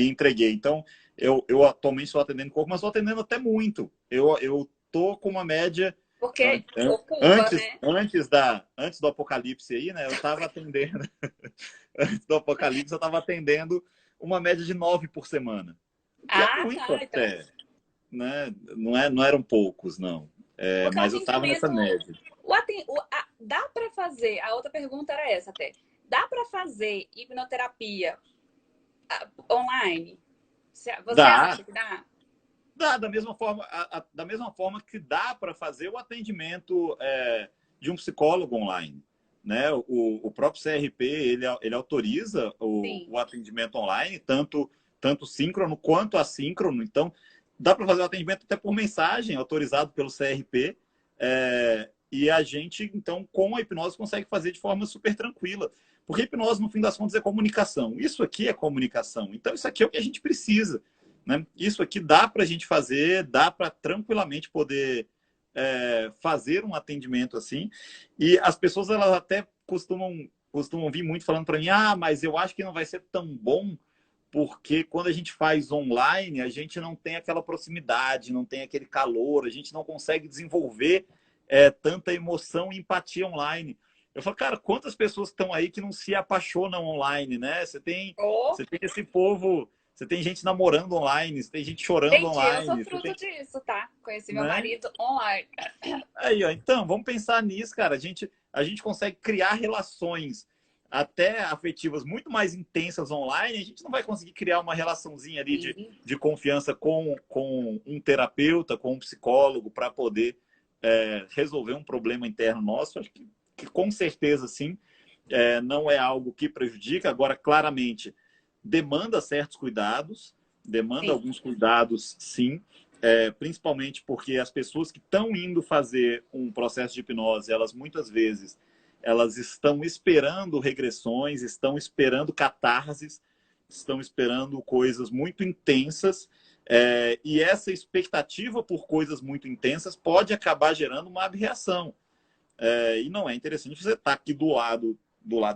entreguei. Então, eu atualmente estou atendendo cowork, mas estou atendendo até muito. Eu tô com uma média Porque ocupa, né? antes do apocalipse aí, né? Eu estava atendendo antes do apocalipse, eu estava atendendo uma média de 9 por semana. Que é Ah, muito tá. Então, até, né? Não eram poucos, não. porque o Mas eu estava nessa atendimento. média. Dá para fazer. A outra pergunta era essa até. Dá para fazer hipnoterapia online? Você Dá, acha que dá? dá da mesma forma que dá para fazer o atendimento de um psicólogo online. Né? O próprio CRP ele autoriza Sim. o atendimento online, tanto síncrono quanto assíncrono. Então, dá para fazer o atendimento até por mensagem, autorizado pelo CRP. E a gente, então, com a hipnose, consegue fazer de forma super tranquila. Porque a hipnose, no fim das contas, é comunicação. Isso aqui é comunicação. Então, isso aqui é o que a gente precisa. Né? Isso aqui dá para a gente fazer, dá para tranquilamente poder fazer um atendimento assim. E as pessoas elas até costumam vir muito falando para mim, mas eu acho que não vai ser tão bom porque quando a gente faz online, a gente não tem aquela proximidade, não tem aquele calor, a gente não consegue desenvolver tanta emoção e empatia online. Eu falo, cara, quantas pessoas estão aí que não se apaixonam online, né? Oh, Você tem esse povo, você tem gente namorando online, você tem gente chorando gente, eu sou online, você fruto tem, disso, tá? Conheci meu né? marido online. Aí, ó, então, vamos pensar nisso, cara. A gente consegue criar relações. até afetivas muito mais intensas online, a gente não vai conseguir criar uma relaçãozinha ali de confiança com um terapeuta, com um psicólogo, para poder resolver um problema interno nosso. Acho que com certeza, sim, não é algo que prejudica. Agora, claramente, demanda certos cuidados, demanda alguns cuidados, sim, principalmente porque as pessoas que estão indo fazer um processo de hipnose, elas muitas vezes elas estão esperando regressões, estão esperando catarses, estão esperando coisas muito intensas, e essa expectativa por coisas muito intensas pode acabar gerando uma abreação. E não é interessante você estar aqui do lado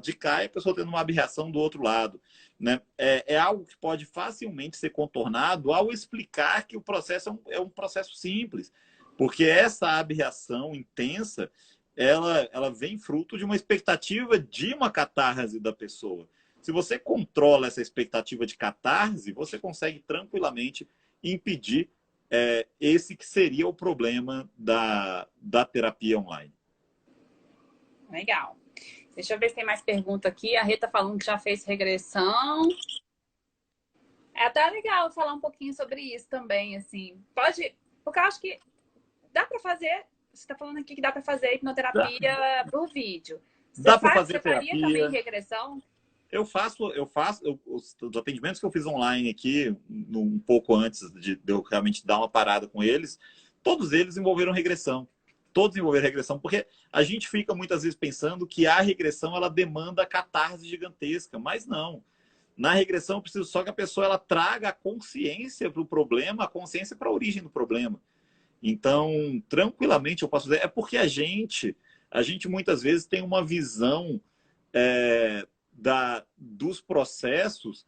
de cá e a pessoa tendo uma abreação do outro lado. Né? É algo que pode facilmente ser contornado ao explicar que o processo é um processo simples. Porque essa abreação intensa, ela vem fruto de uma expectativa de uma catarse da pessoa. Se você controla essa expectativa de catarse, você consegue tranquilamente impedir esse que seria o problema da terapia online. Legal. Deixa eu ver se tem mais pergunta aqui. A Rita falando que já fez regressão. É até legal falar um pouquinho sobre isso também, assim. Pode... Porque eu acho que dá para fazer... Você está falando aqui que dá para fazer hipnoterapia por vídeo. Dá para fazer você terapia. Faria também regressão? Eu faço os atendimentos que eu fiz online aqui, um pouco antes de eu realmente dar uma parada com eles, todos eles envolveram regressão. Todos envolveram regressão, porque a gente fica muitas vezes pensando que a regressão ela demanda catarse gigantesca, mas não. Na regressão, eu preciso só que a pessoa ela traga a consciência para o problema, a consciência para a origem do problema. Então, tranquilamente eu posso dizer, é porque a gente muitas vezes tem uma visão dos processos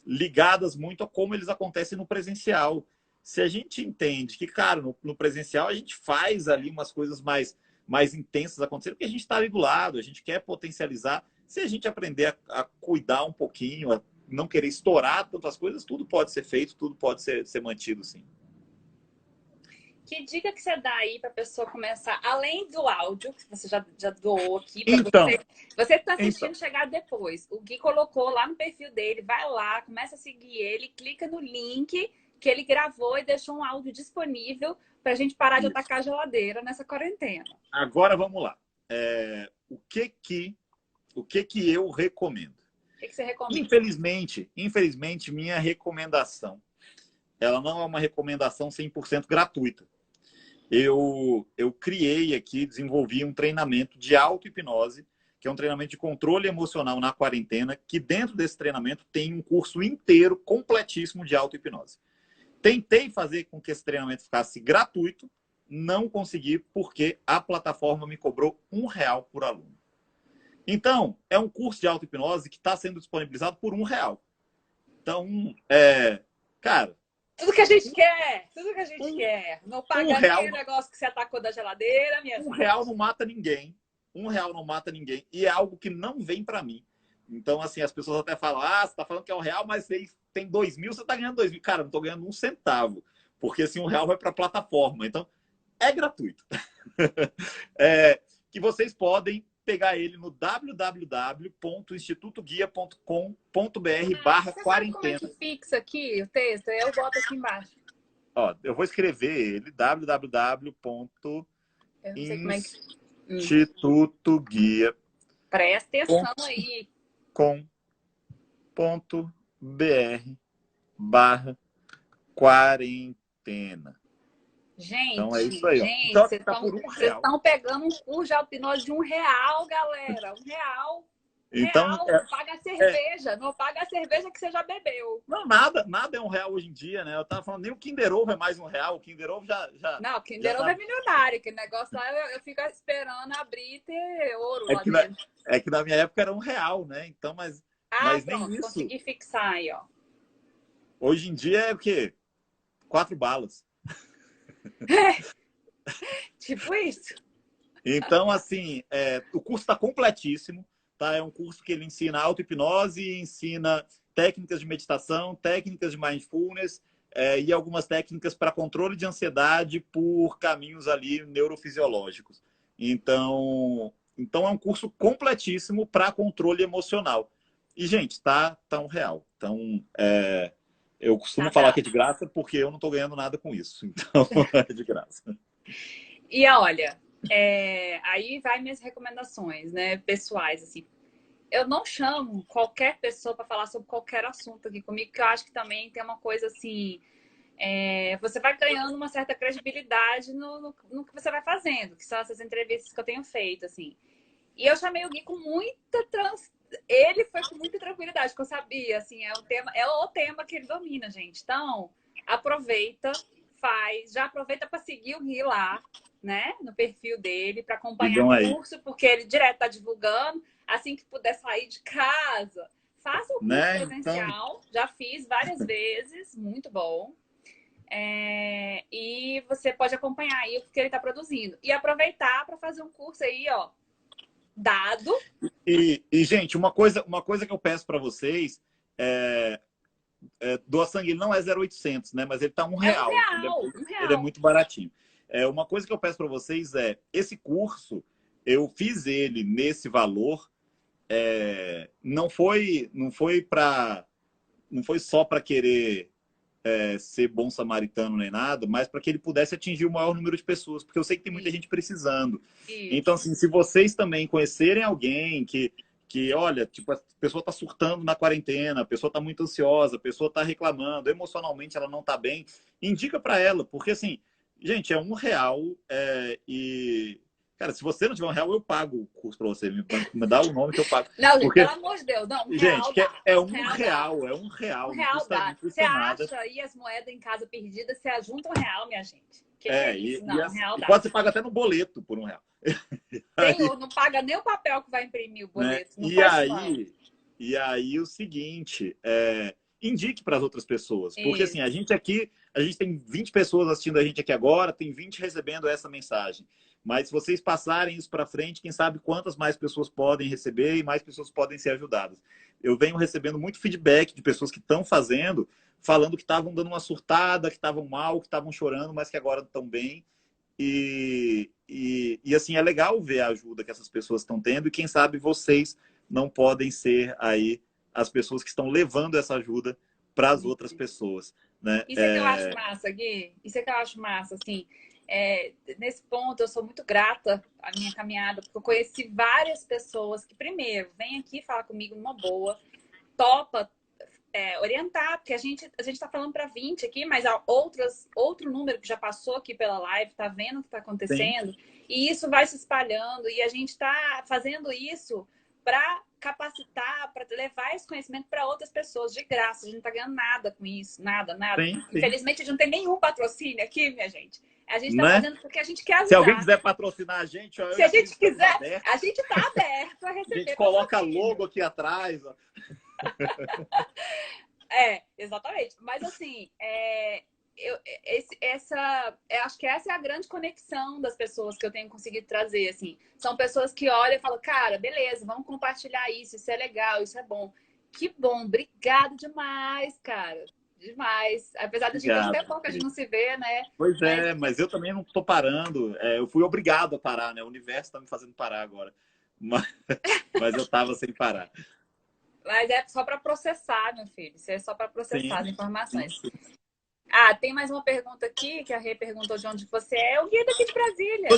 ligadas muito a como eles acontecem no presencial. Se a gente entende que, cara, no presencial a gente faz ali umas coisas mais intensas acontecendo, porque a gente está ali do lado, a gente quer potencializar. Se a gente aprender a cuidar um pouquinho, a não querer estourar tantas coisas, tudo pode ser feito, tudo pode ser mantido, sim. Que dica que você dá aí para a pessoa começar, além do áudio, que você já doou aqui, então, você está assistindo chegar depois. O Gui colocou lá no perfil dele, vai lá, começa a seguir ele, clica no link que ele gravou e deixou um áudio disponível para a gente parar de atacar a geladeira nessa quarentena. Agora vamos lá. O que eu recomendo? O que você recomenda? Infelizmente, minha recomendação, ela não é uma recomendação 100% gratuita. Eu criei aqui, desenvolvi um treinamento de auto-hipnose, que é um treinamento de controle emocional na quarentena, que dentro desse treinamento tem um curso inteiro, completíssimo de auto-hipnose. Tentei fazer com que esse treinamento ficasse gratuito, não consegui, porque a plataforma me cobrou R$1 por aluno. Então, é um curso de auto-hipnose que está sendo disponibilizado por R$1. Então, cara... Tudo que a gente quer! Tudo que a gente quer! Não paga nem o negócio que você atacou da geladeira, minha gente. R$1 não mata ninguém. R$1 não mata ninguém. E é algo que não vem para mim. Então, assim, as pessoas até falam, você tá falando que é R$1, mas tem 2.000, você tá ganhando 2.000. Cara, eu não tô ganhando um centavo. Porque, assim, R$1 vai para a plataforma. Então, é gratuito. Que vocês podem pegar ele no www.institutoguia.com.br/quarentena. Como é que fixa aqui o texto? Eu boto aqui embaixo. Ó, eu vou escrever ele, www.institutoguia. Presta atenção aí. .br/quarentena. Gente, então é isso aí. Gente, então, vocês estão pegando um curso de auto-hipnose de R$1, galera. R$1. Então, não paga a cerveja. Não paga a cerveja que você já bebeu. Não, nada é R$1 hoje em dia, né? Eu tava falando, nem o Kinder Ovo é mais R$1. O Kinder Ovo já não, o Kinder Ovo é milionário. Que negócio lá eu fico esperando abrir e ter ouro lá dentro. É que na minha época era R$1, né? Então, mas pronto, nem isso. Consegui fixar aí, ó. Hoje em dia é o quê? 4 balas. Tipo isso. Então, assim, o curso está completíssimo. Tá? É um curso que ele ensina auto-hipnose, ensina técnicas de meditação, técnicas de mindfulness e algumas técnicas para controle de ansiedade por caminhos ali neurofisiológicos. Então, Então, é um curso completíssimo para controle emocional. E, gente, tá tão real. Então, eu costumo falar que é de graça porque eu não estou ganhando nada com isso. Então, é de graça. E olha, aí vai minhas recomendações, né, pessoais, assim. Eu não chamo qualquer pessoa para falar sobre qualquer assunto aqui comigo, que eu acho que também tem uma coisa assim... você vai ganhando uma certa credibilidade no que você vai fazendo, que são essas entrevistas que eu tenho feito, assim. E eu chamei o Gui com muita Ele foi com muita tranquilidade, porque eu sabia, assim, é o tema que ele domina, gente. Então, aproveita, já aproveita para seguir o Gui lá, né, no perfil dele, para acompanhar o curso, porque ele direto tá divulgando. Assim que puder sair de casa, faça o curso, né? Presencial. Então... Já fiz várias vezes, muito bom. E você pode acompanhar aí o que ele está produzindo. E aproveitar para fazer um curso aí, ó, dado. E gente, uma coisa que eu peço para vocês doa sangue, ele não é 0,800, né? Mas ele tá R$1. Ele é muito baratinho. Uma coisa que eu peço para vocês esse curso, eu fiz ele nesse valor, não foi só para querer ser bom samaritano nem nada, mas para que ele pudesse atingir o maior número de pessoas, porque eu sei que tem muita gente precisando. Então, assim, se vocês também conhecerem alguém que olha, tipo, a pessoa está surtando na quarentena, a pessoa está muito ansiosa, a pessoa está reclamando, emocionalmente ela não está bem, indica para ela, porque assim, gente, é R$1 e... Cara, se você não tiver R$1, eu pago o curso para você. Me dá o nome que eu pago. Não, gente, porque... pelo amor de Deus, não, gente, é R$1. É R$1. R$1 dá. Você acha aí as moedas em casa perdidas, você junta R$1, minha gente. Que é isso? Não, R$1 dá. Pode você paga até no boleto por R$1. Senhor, não paga nem o papel que vai imprimir o boleto. Né? E aí o seguinte, indique para as outras pessoas. Porque assim, a gente tem 20 pessoas assistindo a gente aqui agora, tem 20 recebendo essa mensagem. Mas se vocês passarem isso para frente, quem sabe quantas mais pessoas podem receber e mais pessoas podem ser ajudadas. Eu venho recebendo muito feedback de pessoas que estão fazendo, falando que estavam dando uma surtada, que estavam mal, que estavam chorando, mas que agora estão bem. E assim, é legal ver a ajuda que essas pessoas estão tendo e quem sabe vocês não podem ser aí as pessoas que estão levando essa ajuda para as outras pessoas, né? Isso é que eu acho massa, Gui. Isso é que eu acho massa, assim. Nesse ponto, eu sou muito grata à minha caminhada, porque eu conheci várias pessoas que, primeiro, vêm aqui falar comigo numa boa, topa orientar, porque a gente está falando para 20 aqui, mas há outro número que já passou aqui pela live, está vendo o que está acontecendo, e isso vai se espalhando, e a gente está fazendo isso para capacitar, para levar esse conhecimento para outras pessoas de graça. A gente não está ganhando nada com isso, nada. Sim. Infelizmente, a gente não tem nenhum patrocínio aqui, minha gente. A gente está fazendo porque a gente quer ajudar. Se alguém quiser patrocinar a gente... Se a gente quiser, a gente está aberto a receber. A gente coloca logo aqui atrás. Ó. Exatamente. Mas assim, acho que essa é a grande conexão das pessoas que eu tenho conseguido trazer, assim. São pessoas que olham e falam, cara, beleza, vamos compartilhar isso é legal, isso é bom. Que bom, obrigado demais, cara. Demais. Apesar de a gente ter pouco, a gente não se vê, né? Pois mas eu também não tô parando. Eu fui obrigado a parar, né? O universo tá me fazendo parar agora. Mas eu tava sem parar. Mas é só para processar, meu filho. Isso é só para processar as informações. Sim. Tem mais uma pergunta aqui, que a Rê perguntou de onde você é. O Gui é daqui de Brasília.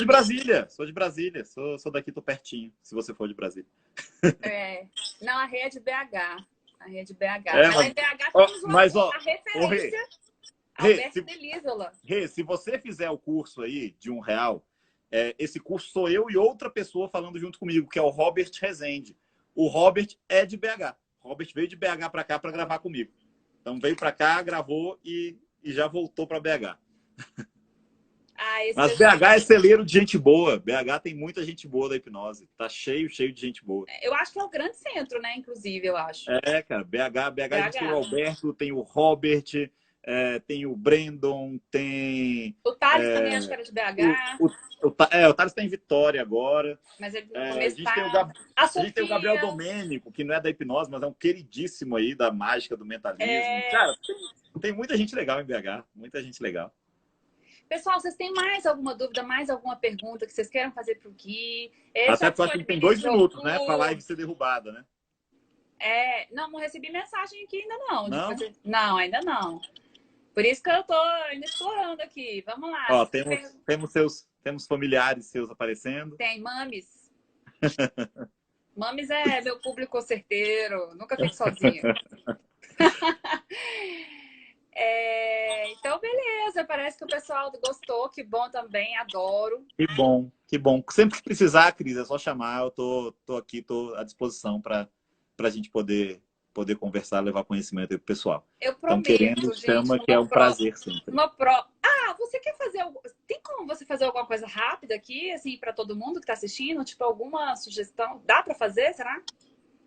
Sou de Brasília. Sou daqui, tô pertinho, se você for de Brasília. Não, a Rê é de BH. A Rê é de BH. Mas em BH temos a referência Alberto Delisola. Rê, se você fizer o curso aí de R$1, esse curso sou eu e outra pessoa falando junto comigo, que é o Robert Rezende. O Robert é de BH. O Robert veio de BH para cá para gravar comigo. Então veio para cá, gravou e já voltou para BH. Mas BH é celeiro de gente boa. BH tem muita gente boa da hipnose. Tá cheio de gente boa. Eu acho que é o grande centro, né? Inclusive, eu acho. Cara. BH a gente tem o Alberto, tem o Robert, tem o Brandon, tem... O Thales também acho que era de BH. O Thales está em Vitória agora. Mas ele a gente tem o Gabriel Domênico, que não é da hipnose, mas é um queridíssimo aí da mágica, do mentalismo. Cara, tem muita gente legal em BH. Muita gente legal. Pessoal, vocês têm mais alguma dúvida, mais alguma pergunta que vocês queiram fazer para o Gui? Ele Até já porque eu acho que a gente tem 2 disponibilizou minutos, né? Para a live tudo. ser derrubada, né? Não recebi mensagem aqui ainda não. Não? Não, ainda não. Por isso que eu tô ainda explorando aqui. Vamos lá. Ó, temos familiares seus aparecendo. Tem Mames. Mames é meu público certeiro. Nunca fico sozinha. Então, beleza. Parece que o pessoal gostou. Que bom também. Adoro. Que bom, que bom. Sempre que precisar, Cris, é só chamar. Eu tô aqui, tô à disposição para a gente poder conversar, levar conhecimento aí pro pessoal. Eu Então, querendo, prometo, chama, gente, que é um prazer sempre. Você quer fazer Tem como você fazer alguma coisa rápida aqui, assim, para todo mundo que tá assistindo? Tipo, alguma sugestão? Dá para fazer, será?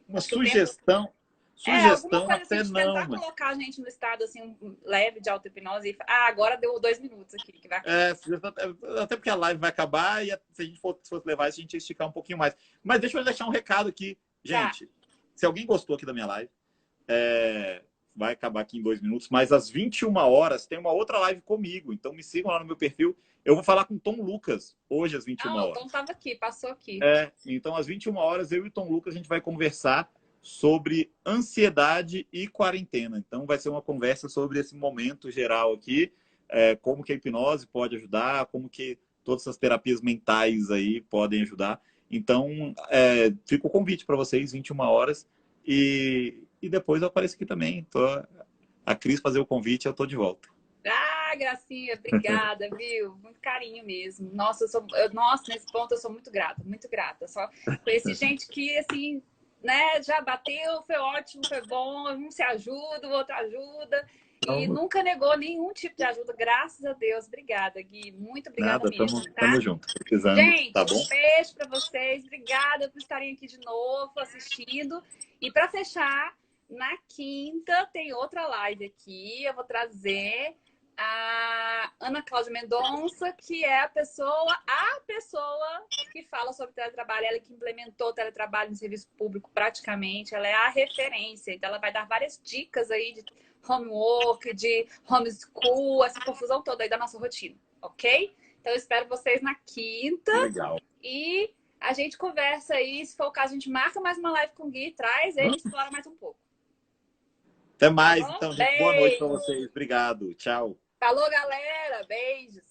Uma sugestão? Alguma Sugestão coisa assim, até de não, tentar mas... colocar a gente no estado, assim, leve de auto-hipnose. Agora deu 2 minutos aqui. Que vai até porque a live vai acabar e se a gente fosse levar isso, a gente ia esticar um pouquinho mais. Mas deixa eu deixar um recado aqui. Gente, se alguém gostou aqui da minha live, vai acabar aqui em 2 minutos, mas às 21 horas tem uma outra live comigo. Então me sigam lá no meu perfil. Eu vou falar com o Tom Lucas hoje às 21 horas. O Tom estava aqui, passou aqui. Então às 21 horas eu e o Tom Lucas a gente vai conversar sobre ansiedade e quarentena. Então vai ser uma conversa sobre esse momento geral aqui, como que a hipnose pode ajudar, como que todas essas terapias mentais aí podem ajudar. Então, fica o convite para vocês, 21 horas. E depois eu apareço aqui também. A Cris fazer o convite, eu tô de volta. Gracinha, obrigada, viu? Muito carinho mesmo. Nossa, nesse ponto eu sou muito grata, muito grata. Só conheci gente que, assim, né, já bateu, foi ótimo, foi bom, um se ajuda, o outro ajuda. E nunca negou nenhum tipo de ajuda, graças a Deus. Obrigada, Gui. Muito obrigada mesmo. Tamo junto. Precisando, gente, tá bom? Um beijo para vocês. Obrigada por estarem aqui de novo, assistindo. E para fechar, na quinta tem outra live aqui. Eu vou trazer a Ana Cláudia Mendonça, que é a pessoa que fala sobre teletrabalho, ela que implementou o teletrabalho no serviço público praticamente, ela é a referência, então ela vai dar várias dicas aí de homework, de homeschool, essa confusão toda aí da nossa rotina, ok? Então eu espero vocês na quinta. Legal. E a gente conversa aí, se for o caso a gente marca mais uma live com o Gui, traz ele e explora mais um pouco. Até mais, então, gente. Boa noite para vocês. Obrigado. Tchau. Falou, galera. Beijos.